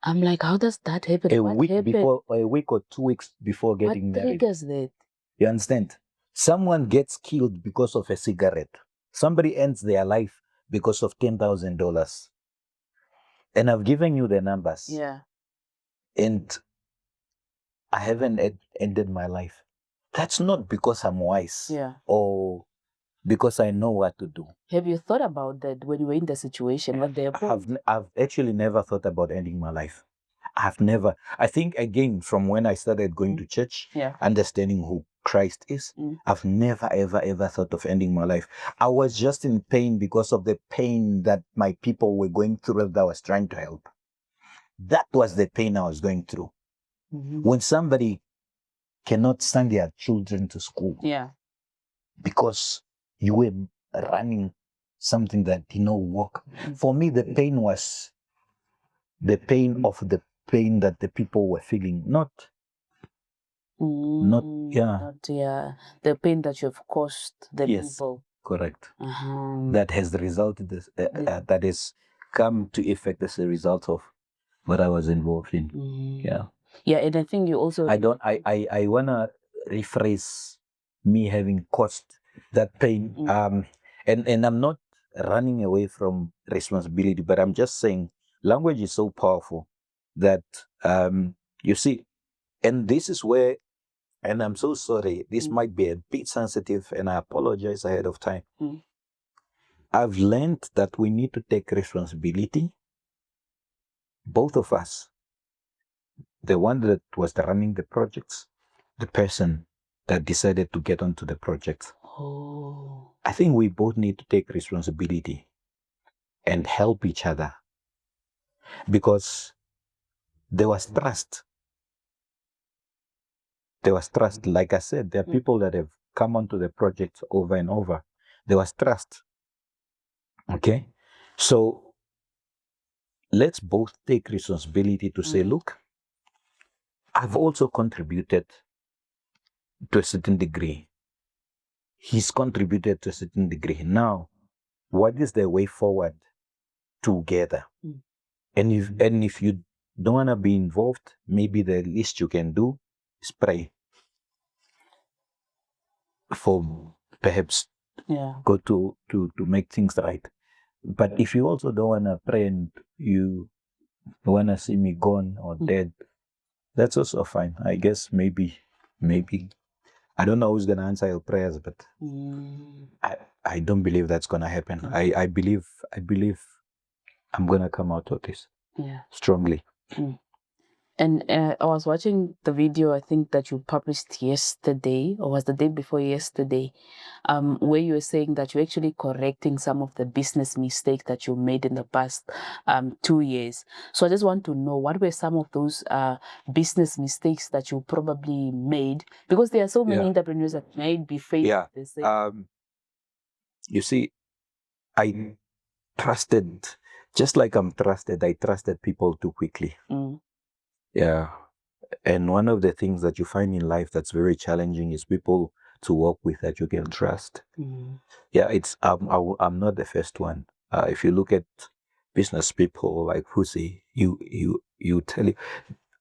I'm like, how does that happen? a What week happened? before, or a week or 2 weeks before What getting married? triggers that? You understand? Someone gets killed because of a cigarette. Somebody ends their life because of $10,000. And I've given you the numbers. Yeah. And I haven't ended my life. That's not because I'm wise Yeah. or because I know what to do. Have you thought about that when you were in the situation? What they I've actually never thought about ending my life. I've never. I think, again, from when I started going to church, Yeah. understanding who Christ is, I've never, ever thought of ending my life. I was just in pain because of the pain that my people were going through that I was trying to help. That was the pain I was going through. Mhm. When somebody cannot send their children to school Yeah. because you were running something that did not work. For me, the pain was the pain of the pain that the people were feeling, not yeah. Not the pain that you've caused the Yes, people. correct. Uh-huh. That has resulted that has come to effect as a result of what I was involved in. Yeah. Yeah, and I think you also I wanna rephrase me having caused that pain. And I'm not running away from responsibility, but I'm just saying language is so powerful that you see, and this is where, and I'm so sorry, this might be a bit sensitive, and I apologize ahead of time. I've learned that we need to take responsibility, both of us, the one that was running the projects, the person that decided to get onto the project. Oh. I think we both need to take responsibility and help each other, because there was trust. There was trust. Like I said, there are people that have come onto the project over and over. There was trust. Okay? So let's both take responsibility to say, look, I've also contributed to a certain degree. He's contributed to a certain degree. Now, what is the way forward together? And if you don't want to be involved, maybe the least you can do is pray for perhaps go to make things right. But if you also don't want to pray and you want to see me gone or dead, that's also fine. I guess maybe I don't know who's going to answer your prayers, but I don't believe that's going to happen. I believe I'm going to come out of this strongly. And I was watching the video, I think that you published yesterday, or was the day before yesterday, where you were saying that you're actually correcting some of the business mistakes that you made in the past 2 years. So I just want to know, what were some of those business mistakes that you probably made? Because there are so many entrepreneurs that might be facing the same. You see, I trusted, just like I'm trusted, I trusted people too quickly. Yeah. And one of the things that you find in life that's very challenging is people to work with that you can trust. Yeah, it's I'm not the first one. If you look at business people like Husi, you tell you,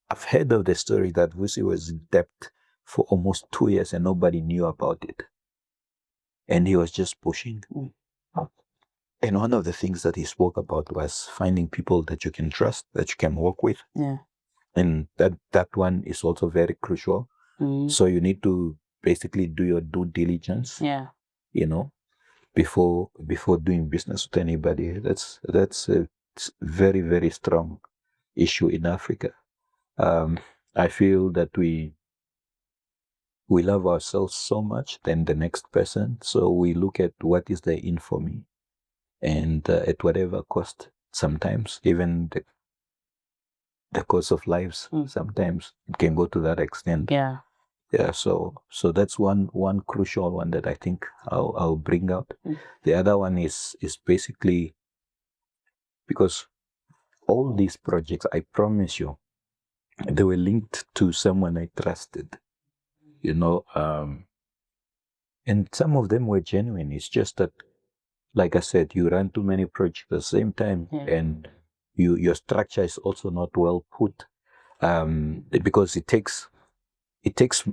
I've heard of the story that Husi was in debt for almost 2 years and nobody knew about it, and he was just pushing. And one of the things that he spoke about was finding people that you can trust, that you can work with. and that one is also very crucial. So you need to basically do your due diligence, before doing business with anybody. That's a very, very strong issue in Africa. I feel that we love ourselves so much than the next person, so we look at what is the in for me, and at whatever cost. Sometimes even the cost of lives, sometimes it can go to that extent. So that's one crucial one that I think I'll bring out. The other one is basically, because all these projects, I promise you, they were linked to someone I trusted, and some of them were genuine. It's just that, like I said, you run too many projects at the same time, and your structure is also not well put, because it takes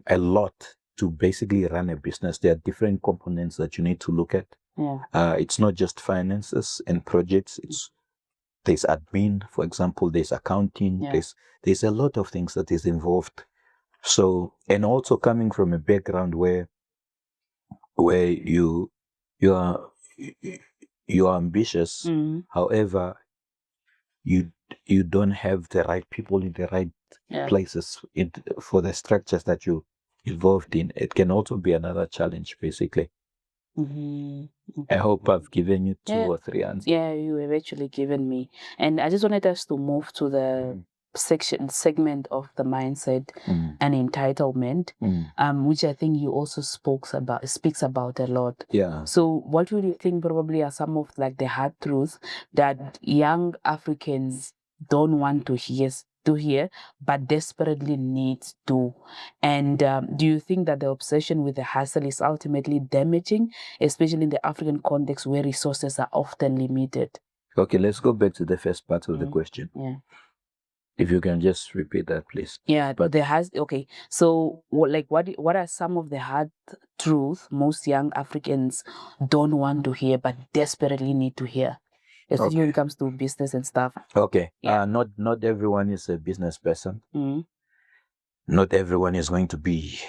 a lot to basically run a business. There are different components that you need to look at. It's not just finances and projects. There's admin, for example, there's accounting, there's a lot of things that is involved. So, and also coming from a background where you are ambitious, however, you don't have the right people in the right places for the structures that you involved in. It can also be another challenge, basically. I hope I've given you 2 or 3 answers. Yeah, you have actually given me. And I just wanted us to move to the segment of the mindset and entitlement, which I think you also speaks about a lot. So what would you think probably are some of like the hard truths that young Africans don't want to hear, but desperately need to? And do you think that the obsession with the hustle is ultimately damaging, especially in the African context where resources are often limited? Okay, let's go back to the first part of the question. If you can just repeat that, please. Okay. So, what are some of the hard truths most young Africans don't want to hear but desperately need to hear, especially when it comes to business and stuff? Okay. Not everyone is a business person. Not everyone is going to be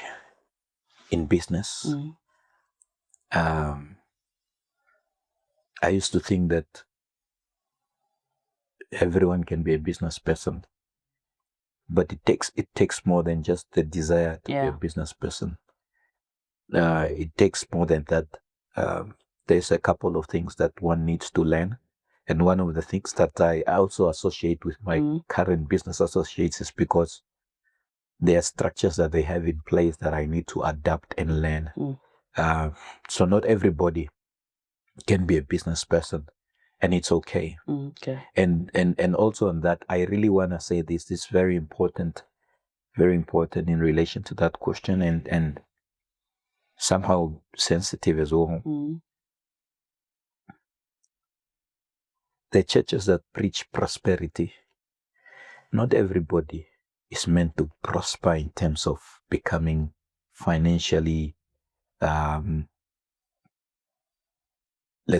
in business. I used to think that everyone can be a business person, but it takes more than just the desire to be a business person. It takes more than that. There's a couple of things that one needs to learn, and one of the things that I also associate with my current business associates is because there are structures that they have in place that I need to adapt and learn. So not everybody can be a business person, and it's okay. And also on that, I really want to say this is very important in relation to that question, and somehow sensitive as well. The churches that preach prosperity, not everybody is meant to prosper in terms of becoming financially, let's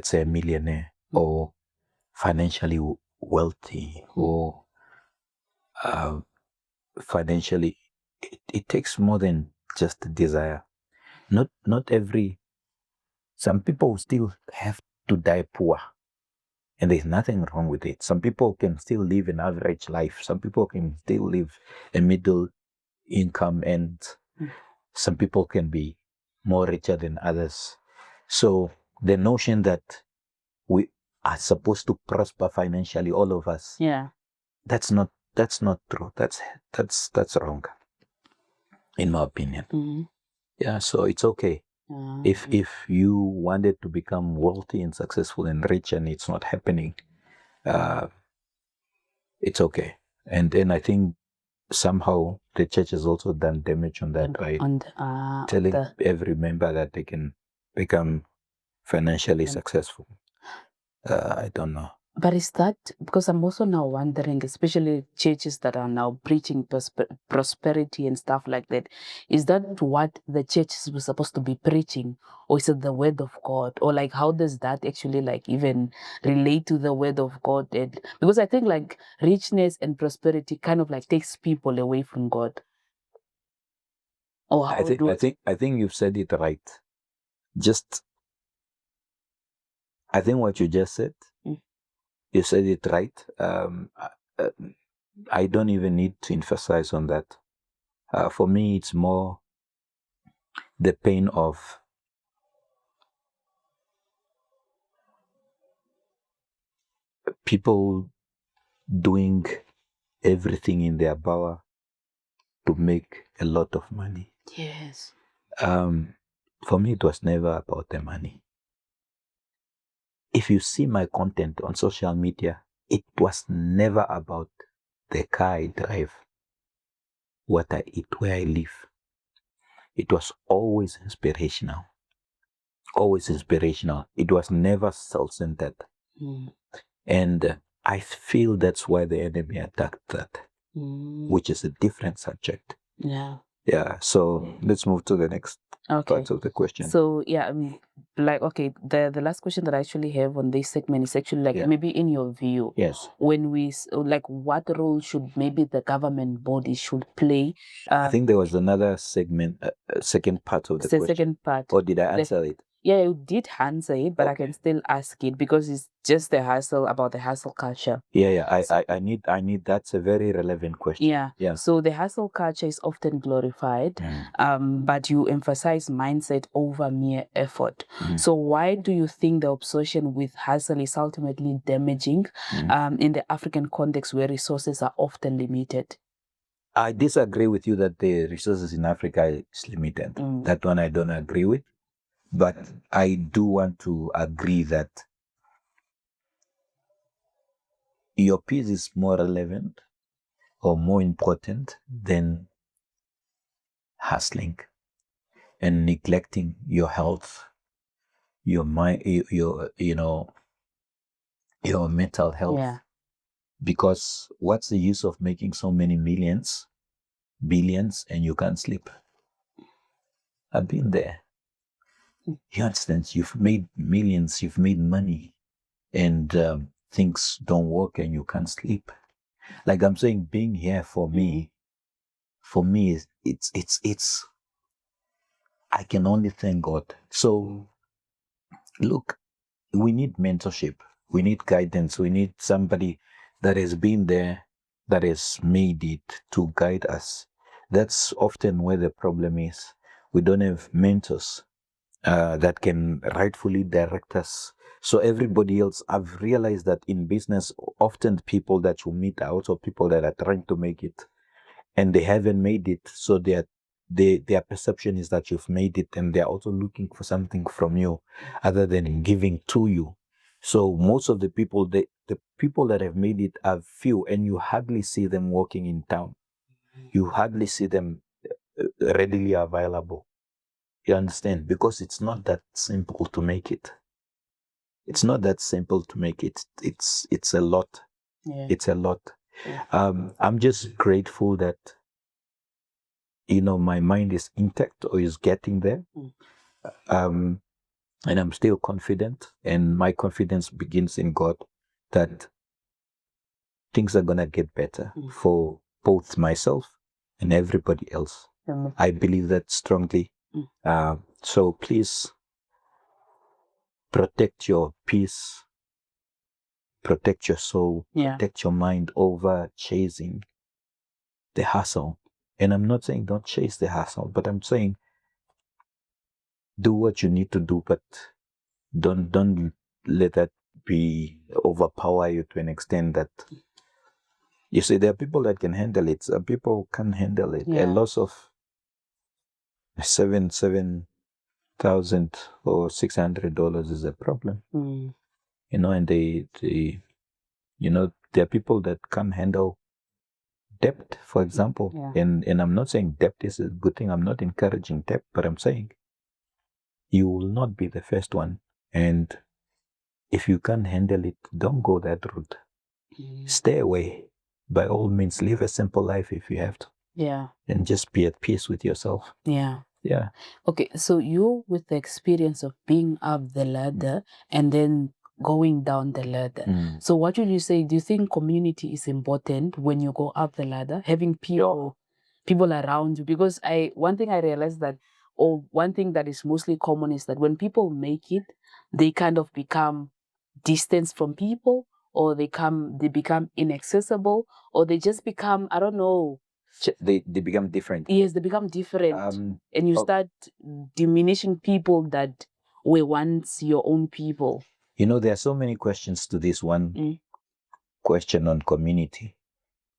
say, a millionaire, or financially wealthy, or financially. It takes more than just a desire. Some people still have to die poor, and there's nothing wrong with it. Some people can still live an average life. Some people can still live a middle income, and some people can be more richer than others. So the notion that we are supposed to prosper financially, all of us, that's not true. That's wrong, in my opinion. So it's okay. If you wanted to become wealthy and successful and rich and it's not happening, it's okay. And then I think somehow the church has also done damage on that by telling every member that they can become financially successful. I don't know. But is that because I'm also now wondering, especially churches that are now preaching prosperity and stuff like that, is that what the churches were supposed to be preaching, or is it the word of God, or like how does that actually like even relate to the word of God? And because I think like richness and prosperity kind of like takes people away from God. Or how I think you've said it right. Just, I think what you just said, Mm. you said it right. Uh, I don't even need to emphasize on that. For me, it's more the pain of people doing everything in their power to make a lot of money. Yes. For me, it was never about the money. If you see my content on social media, it was never about the car I drive, what I eat, where I live. It was always inspirational. Always inspirational. It was never self-centered. Mm. And I feel that's why the enemy attacked that, which is a different subject. Yeah. Yeah. So let's move to the next part of the question. So yeah, like okay, the last question that I actually have on this segment is actually like maybe in your view, Yes. when we like what role should maybe the government body should play? I think there was another segment, second part of the question. Second part. Or did I answer it? Yeah, you did answer it, but I can still ask it because it's just the hustle about the hustle culture. Yeah. I need. That's a very relevant question. Yeah. So the hustle culture is often glorified, but you emphasize mindset over mere effort. So why do you think the obsession with hustle is ultimately damaging in the African context where resources are often limited? I disagree with you that the resources in Africa is limited. That one I don't agree with. But I do want to agree that your peace is more relevant or more important than hustling and neglecting your health, your mind, your mental health. Yeah. Because what's the use of making so many millions, billions, and you can't sleep? I've been there. You understand? You've made millions, you've made money, and things don't work and you can't sleep. Like I'm saying, being here for me, it's I can only thank God. So look, we need mentorship, we need guidance, we need somebody that has been there, that has made it to guide us. That's often where the problem is. We don't have mentors that can rightfully direct us. So everybody else, I've realized that in business, often people that you meet are also people that are trying to make it and they haven't made it. So their perception is that you've made it and they're also looking for something from you other than giving to you. So most of the people, the people that have made it are few and you hardly see them walking in town. You hardly see them readily available. You understand? Because it's not that simple to make it. It's not that simple to make it. It's a lot. Yeah. It's a lot. I'm just grateful that my mind is intact or is getting there. And I'm still confident, and my confidence begins in God that things are gonna get better for both myself and everybody else. I believe that strongly. So please protect your peace, protect your soul, protect your mind over chasing the hustle. And I'm not saying don't chase the hustle, but I'm saying do what you need to do, but don't let that be overpower you to an extent that you see there are people that can handle it. Some people can't handle it. A loss of 7,000 or $600 is a problem. And they there are people that can't handle debt, for example. And I'm not saying debt is a good thing. I'm not encouraging debt, but I'm saying you will not be the first one. And if you can't handle it, don't go that route. Stay away. By all means, live a simple life if you have to. Yeah. And just be at peace with yourself. Yeah. Yeah. Okay, so you with the experience of being up the ladder and then going down the ladder. So what would you say? Do you think community is important when you go up the ladder? Having people around you? Because one thing I realized that, or one thing that is mostly common is that when people make it, they kind of become distant from people, or they become inaccessible, or they just become, I don't know. They become different. Yes, they become different. And you start diminishing people that were once your own people. You know, there are so many questions to this one question on community.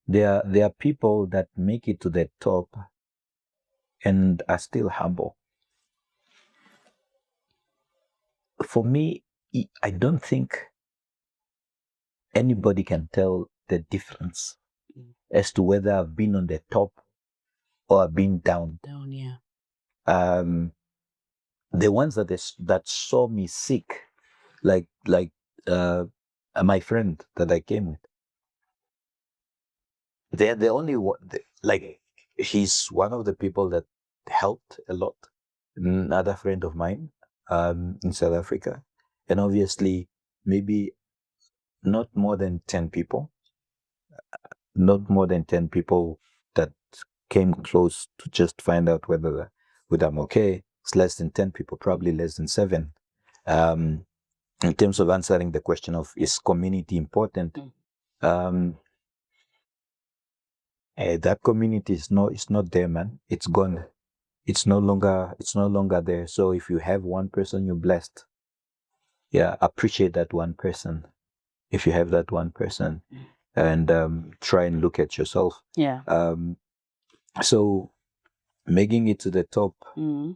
There are people that make it to the top and are still humble. For me, I don't think anybody can tell the difference as to whether I've been on the top or I've been down. Down, yeah. The ones that saw me sick, like my friend that I came with, they're the only one. Like, he's one of the people that helped a lot. Another friend of mine, in South Africa, and obviously maybe not more than 10 people. Not more than 10 people that came close to just find out whether I'm okay. It's less than 10 people, probably less than 7. In terms of answering the question of is community important, that community is not there, man. It's gone. It's no longer there. So if you have one person, you're blessed. Yeah, appreciate that one person. If you have that one person, and try and look at yourself. Yeah. So making it to the top and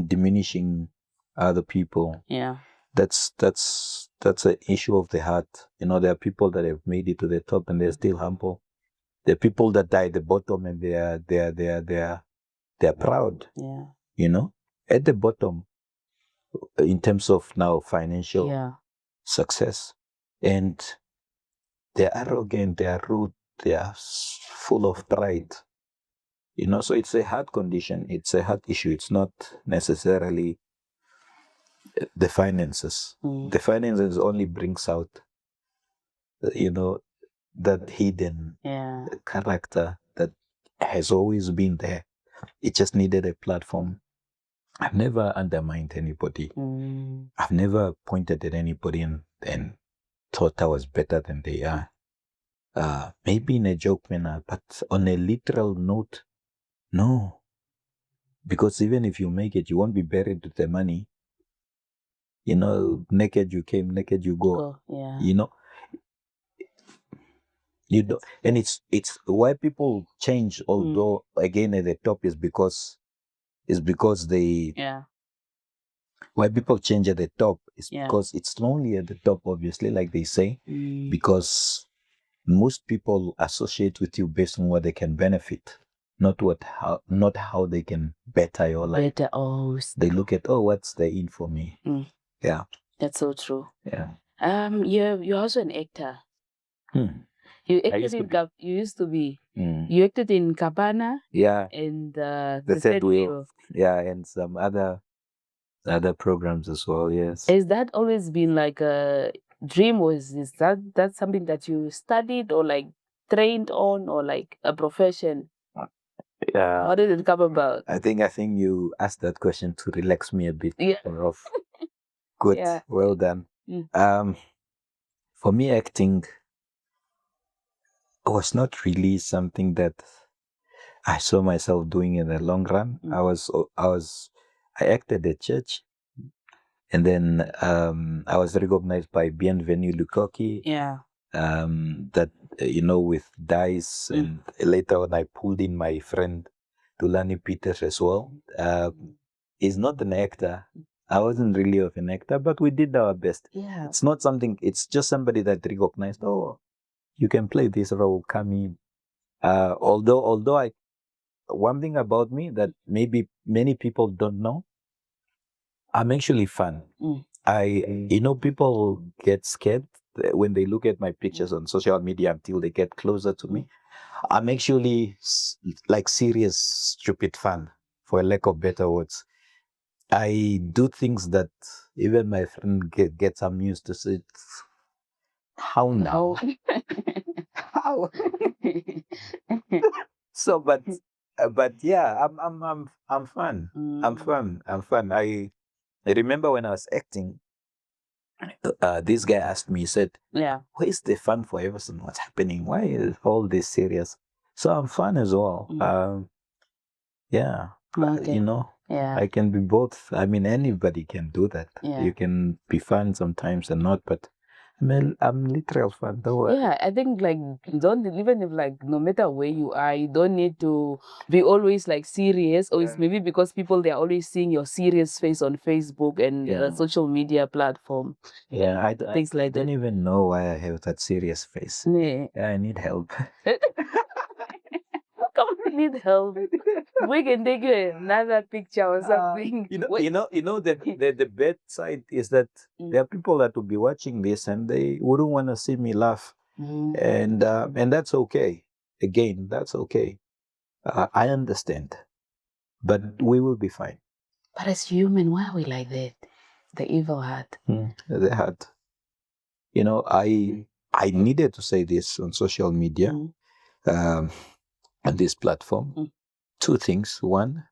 diminishing other people. Yeah. That's an issue of the heart. You know, there are people that have made it to the top and they're still humble. There are people that die at the bottom and they're proud. Yeah. You know, at the bottom, in terms of now financial success, and they're arrogant, they are rude, they are full of pride. You know, so it's a heart condition. It's a heart issue. It's not necessarily the finances. The finances only brings out, you know, that hidden character that has always been there. It just needed a platform. I've never undermined anybody. I've never pointed at anybody and thought I was better than they are. Maybe in a joke manner, but on a literal note, no. Because even if you make it, you won't be buried with the money. You know, naked you came, naked you go. Yeah. You know, and it's why people change. Although again at the top is because they. Yeah. Why people change at the top is because it's lonely at the top, obviously, like they say, because most people associate with you based on what they can benefit, not how they can better your life. They look at, what's the in for me? Yeah. That's so true. Yeah. You're also an actor. You used to be. You acted in Cabana. Yeah. And the Third Wheel. Yeah, and some other programs as well. Yes. Has that always been like a dream, or is that something that you studied or like trained on, or like a profession? Yeah. How did it come about? I think you asked that question to relax me a bit. Yeah. Rough. Good. Yeah. Well done. For me, acting was not really something that I saw myself doing in the long run. I acted at church, and then I was recognized by Bienvenue Lukoki. Yeah. That with Dice, and later on I pulled in my friend Tulani Peters as well. He's not an actor. I wasn't really of an actor, but we did our best. Yeah. It's not something. It's just somebody that recognized. Oh, you can play this role. Come in. Although one thing about me that maybe many people don't know, I'm actually fun. People get scared when they look at my pictures on social media until they get closer to me. I'm actually like serious, stupid fun, for a lack of better words. I do things that even my friend gets amused to say, how now? How? So, but yeah, I'm fun. I'm fun. I'm fun. I remember when I was acting, this guy asked me, he said, Yeah. where's the fun for Everson? What's happening? Why is all this serious? So I'm fun as well. Yeah. Okay. Yeah. I can be both. I mean, anybody can do that. Yeah. You can be fun sometimes and not, but I'm literal fun. Don't worry. Yeah, I think like don't even if like no matter where you are, you don't need to be always like serious, or it's maybe because people they're always seeing your serious face on Facebook and social media platform. Yeah, Things like don't that. even know why I have that serious face. Yeah. I need help. Come on, need help. We can take you another picture or something. The bad side is that there are people that will be watching this and they wouldn't want to see me laugh, and that's okay. Again, that's okay. I understand, but we will be fine. But as human, why are we like that? The evil heart. The heart. I needed to say this on social media, on this platform. Two things. One,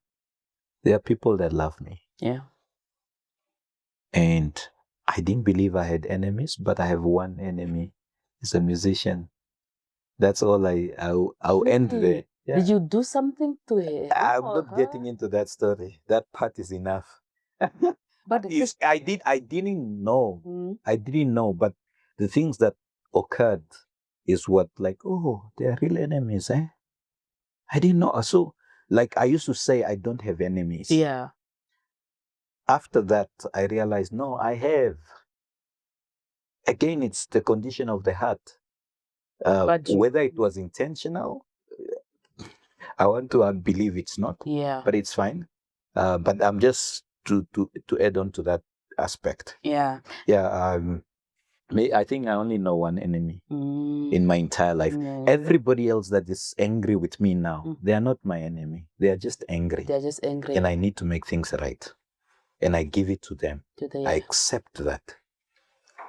there are people that love me. Yeah. And I didn't believe I had enemies, but I have one enemy. He's a musician. That's all I'll end there. Yeah. Did you do something to him? I'm not getting into that story. That part is enough. But I didn't know. I didn't know, but the things that occurred is what, like, oh, they are real enemies, eh? I didn't know. So, like, I used to say I don't have enemies. Yeah. After that, I realized, no, I have. Again, it's the condition of the heart. Whether it was intentional, I want to believe it's not. Yeah. But it's fine. But I'm just to add on to that aspect. Yeah. Yeah. I think I only know one enemy in my entire life. Everybody else that is angry with me now, they are not my enemy. They are just angry. They're just angry. And I need to make things right. And I give it to them. I accept that.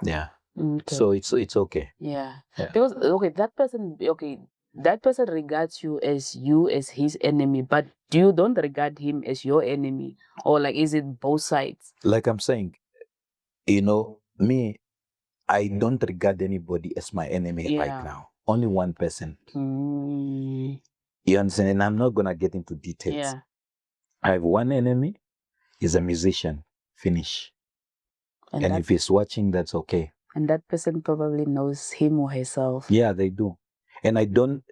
Yeah. Okay. So it's okay. Yeah. Because that person regards you as his enemy, but you don't regard him as your enemy, or like is it both sides? Like I'm saying, me, I don't regard anybody as my enemy right now. Only one person. You understand? And I'm not gonna get into details. Yeah. I have one enemy. He's a musician. Finish. And if he's watching, that's okay. And that person probably knows him or herself. Yeah, they do. And I don't.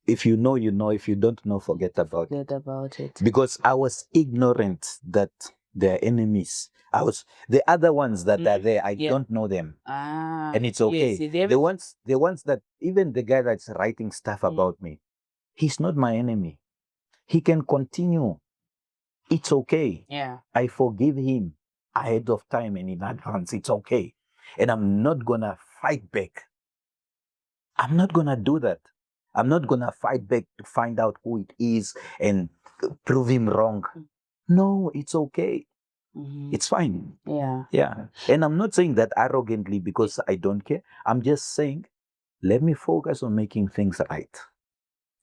If you know, you know. If you don't know, forget about it. Because I was ignorant that they're enemies. The other ones that are there, I don't know them. And it's okay. Yes, the ones that, even the guy that's writing stuff about me, he's not my enemy. He can continue. It's okay. Yeah. I forgive him ahead of time and in advance. It's okay. And I'm not gonna fight back. I'm not gonna do that. I'm not gonna fight back to find out who it is and prove him wrong. No, it's okay. It's fine. Yeah. Yeah. And I'm not saying that arrogantly because I don't care. I'm just saying, let me focus on making things right.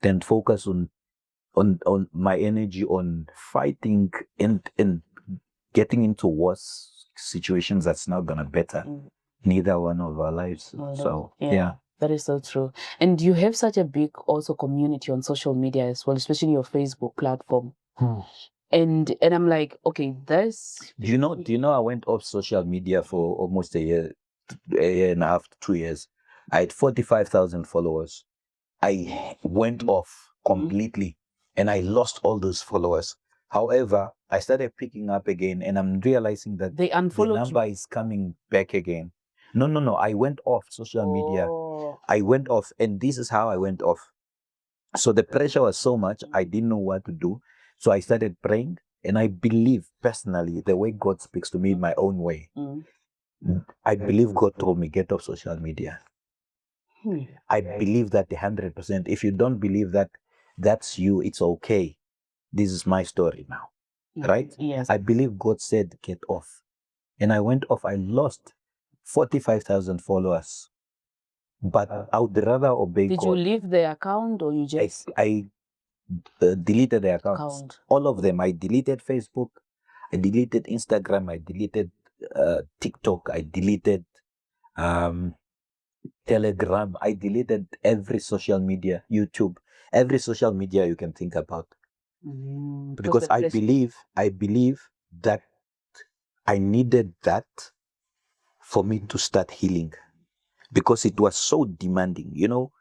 Then focus on my energy on fighting and getting into worse situations that's not gonna better neither one of our lives. So yeah. That is so true. And you have such a big also community on social media as well, especially your Facebook platform. And I'm like, okay, this. Do you know I went off social media for almost a year and a half, 2 years. I had 45,000 followers. I went off completely and I lost all those followers. However, I started picking up again and I'm realizing that the number is coming back again. No. I went off social media. I went off, and this is how I went off. So the pressure was so much, I didn't know what to do. So I started praying And I believe personally, the way God speaks to me in my own way, I believe God told me, get off social media. I believe that 100%. If you don't believe that that's you, it's okay. This is my story now, right? Yes. I believe God said, get off. And I went off. I lost 45,000 followers. But I would rather obey Did God. you leave the account or you just... I deleted the accounts. All of them. I deleted Facebook. I deleted Instagram. I deleted TikTok. I deleted Telegram. I deleted every social media, YouTube, every social media you can think about. Because I believe that I needed that for me to start healing, because it was so demanding. You know,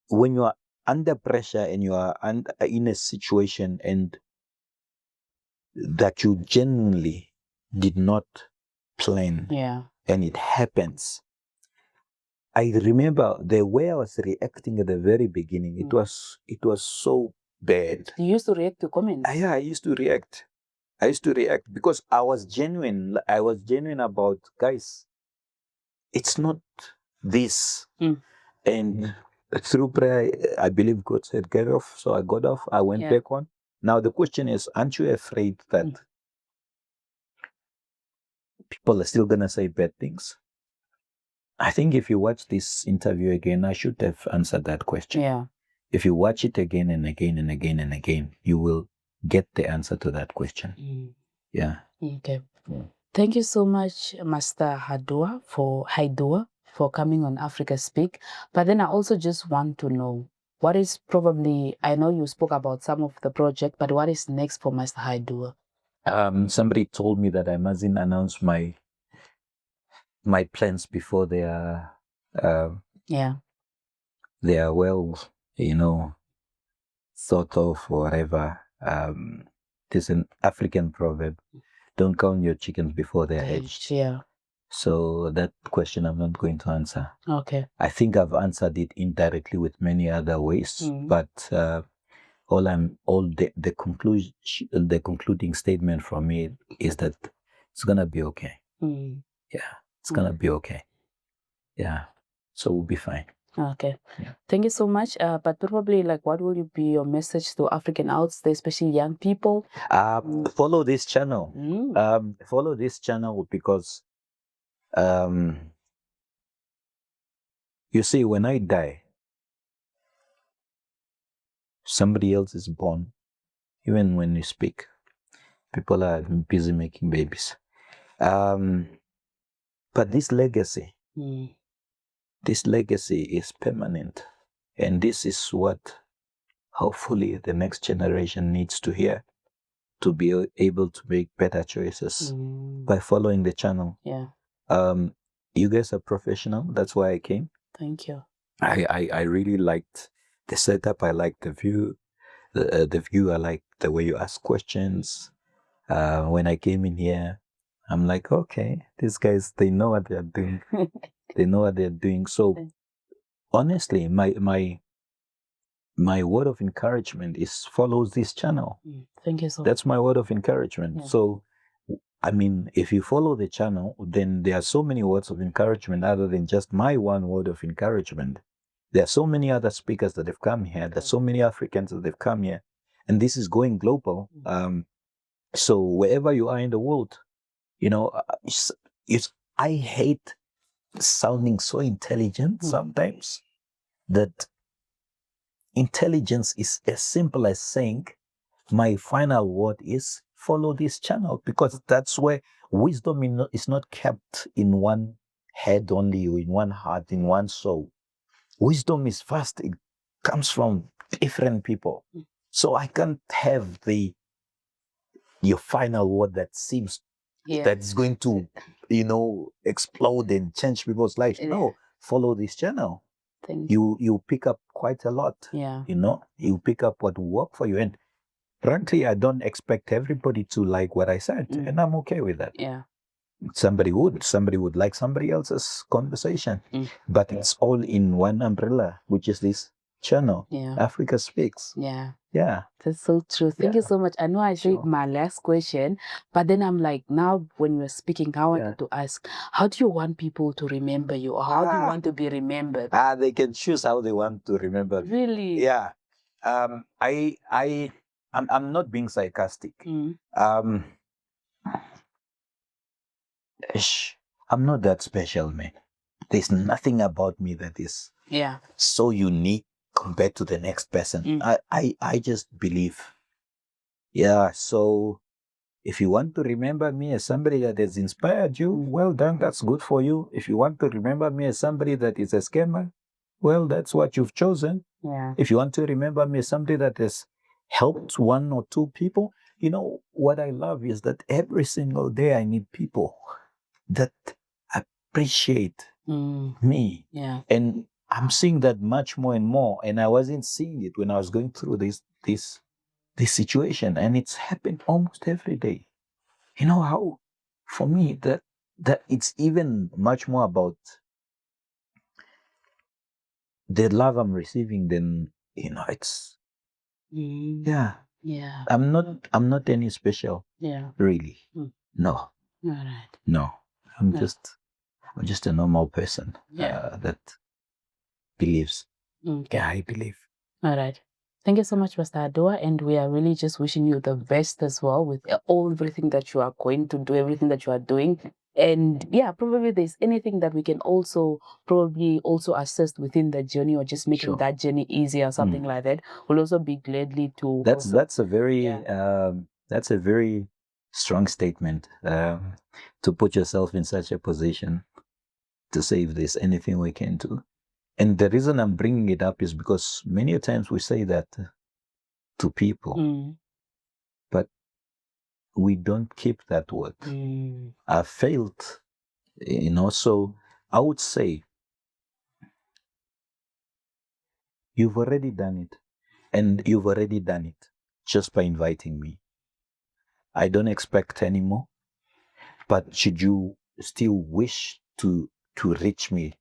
when you are under pressure and you are in a situation and that you genuinely did not plan, and it happens. I remember the way I was reacting at the very beginning. It was so bad. You used to react to comments? Yeah, I used to react. Because I was genuine. I was genuine about, guys, it's not this. And through prayer, I believe God said, get off. So I got off. I went back on. Now the question is, aren't you afraid that people are still going to say bad things? I think if you watch this interview again, I should have answered that question. Yeah. If you watch it again and again and again and again, you will get the answer to that question. Yeah. Okay. Yeah. Thank you so much, Master Haiduwah, for coming on Africa Speak. But then I also just want to know, what is probably, I know you spoke about some of the project, but what is next for Master Haiduwah? Somebody told me that I mustn't announce my plans before they are they are well, thought of or whatever. There's an African proverb: don't count your chickens before they're hatched. Yeah. So that question I'm not going to answer. Okay. I think I've answered it indirectly with many other ways, but the concluding statement from me is that it's gonna be okay. Yeah, it's gonna be okay. Yeah, so we'll be fine. Okay. Yeah. Thank you so much. But probably, like, what will be your message to African out there, especially young people? Follow this channel. Follow this channel because you see, when I die, somebody else is born. Even when you speak, people are busy making babies. But this legacy is permanent. And this is what hopefully the next generation needs to hear to be able to make better choices by following the channel. Yeah. You guys are professional. That's why I came. Thank you. I really liked the setup. I liked the view. The view. I liked the way you ask questions. When I came in here, I'm like, okay, these guys, they know what they're doing. They know what they're doing. So honestly, my word of encouragement is follow this channel. Thank you so much. That's my word of encouragement. Yeah. So, I mean, if you follow the channel, then there are so many words of encouragement other than just my one word of encouragement. There are so many other speakers that have come here. There's so many Africans that have come here. And this is going global. So wherever you are in the world, I hate sounding so intelligent sometimes, that intelligence is as simple as saying, my final word is follow this channel, because that's where wisdom is not kept in one head only, or in one heart, in one soul. Wisdom is vast. It comes from different people. So I can't have your final word that seems that's going to, explode and change people's lives. No, follow this channel. You pick up quite a lot. Yeah. You pick up what will work for you. And frankly, I don't expect everybody to like what I said, and I'm okay with that. Yeah. Somebody would like somebody else's conversation, but it's all in one umbrella, which is this channel, Yeah. Africa Speaks. Yeah. Yeah. That's so true. Thank you so much. I know I said Sure. my last question, but then I'm like, now when you're speaking, I wanted to ask, how do you want people to remember you, or how do you want to be remembered? They can choose how they want to remember me. Really? Yeah. I'm not being sarcastic. I'm not that special, man. There's nothing about me that is so unique compared to the next person. I just believe. Yeah, so if you want to remember me as somebody that has inspired you, well done, that's good for you. If you want to remember me as somebody that is a scammer, well, that's what you've chosen. Yeah. If you want to remember me as somebody that has helped one or two people, what I love is that every single day I meet people that appreciate me. Yeah. And I'm seeing that much more and more. And I wasn't seeing it when I was going through this situation. And it's happened almost every day. You know how, for me, that it's even much more about the love I'm receiving than, it's, yeah. Yeah. I'm not any special. Yeah. Really. No. All right. No. I'm just a normal person that believes. Okay. Yeah, I believe. All right. Thank you so much, Mr. Haiduwah, and we are really just wishing you the best as well with everything that you are going to do, everything that you are doing. And yeah, probably there's anything that we can also assist within the journey, or just making that journey easier or something like that. We'll also be gladly to. That's a very strong statement, to put yourself in such a position to say if there's anything we can do. And the reason I'm bringing it up is because many times we say that to people, but we don't keep that word. I failed, so I would say you've already done it, and you've already done it just by inviting me. I don't expect any more, but should you still wish to reach me,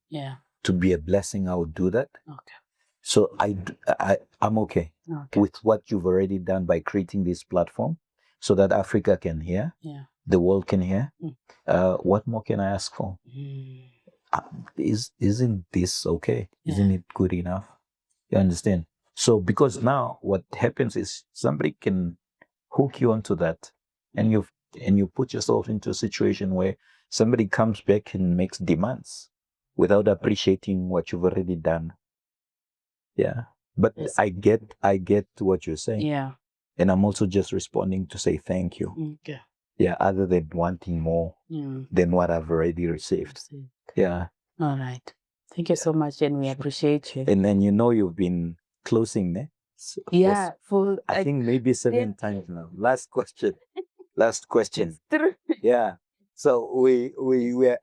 to be a blessing, I would do that. Okay. So I'm okay with what you've already done by creating this platform so that Africa can hear, the world can hear. What more can I ask for? Isn't this okay? Isn't it good enough? You understand? So because now what happens is somebody can hook you onto that, and you put yourself into a situation where somebody comes back and makes demands without appreciating what you've already done. Yeah. But I get what you're saying. Yeah. And I'm also just responding to say thank you. Okay. Yeah, other than wanting more than what I've already received. Yeah. All right. Thank you so much, and we appreciate you. And then you've been closing, ne? So I think maybe 7 times now. Last question. Yeah. So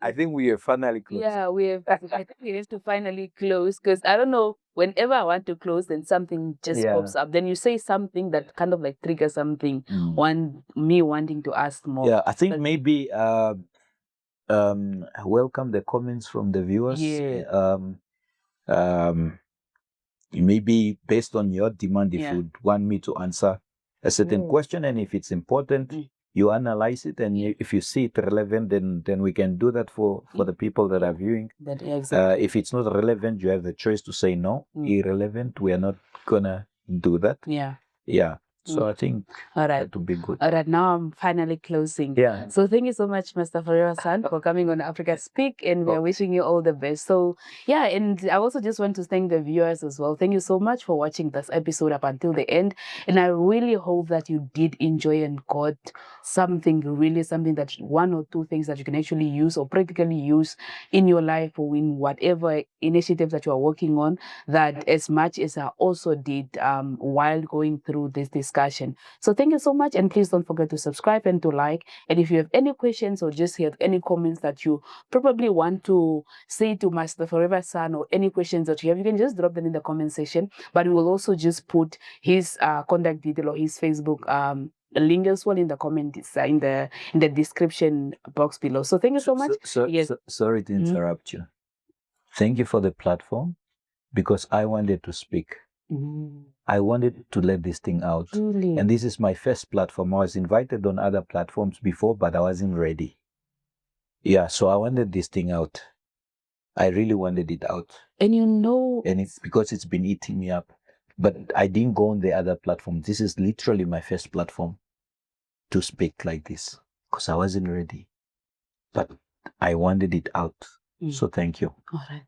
I think we are finally close. Yeah, I think we have to finally close, because I don't know, whenever I want to close, then something just pops up. Then you say something that kind of like triggers something, me wanting to ask more. Yeah, I think maybe welcome the comments from the viewers. Maybe based on your demand, if you want me to answer a certain question, and if it's important, you analyze it, and if you see it relevant, then we can do that for the people that are viewing. If it's not relevant, you have the choice to say no. Irrelevant, we are not gonna do that. Yeah. So I think that would be good. All right, now I'm finally closing. Yeah. So thank you so much, Mr. Foreversun, for coming on Africa Speak, and we're wishing you all the best. So yeah, and I also just want to thank the viewers as well. Thank you so much for watching this episode up until the end. And I really hope that you did enjoy and got something that one or two things that you can actually use or practically use in your life, or in whatever initiatives that you are working on, that as much as I also did while going through this discussion. So thank you so much, and please don't forget to subscribe and to like. And if you have any questions, or just have any comments that you probably want to say to Master Foreversun, or any questions that you have, you can just drop them in the comment section. But we will also just put his contact detail, or his Facebook link as well in the comments, in the description box below. So thank you so much. Sorry to interrupt you. Thank you for the platform, because I wanted to speak. I wanted to let this thing out. Really? And this is my first platform. I was invited on other platforms before, but I wasn't ready. Yeah, so I wanted this thing out. I really wanted it out. And you know, And it's because it's been eating me up. But I didn't go on the other platform. This is literally my first platform to speak like this because I wasn't ready. But I wanted it out. So thank you. all right.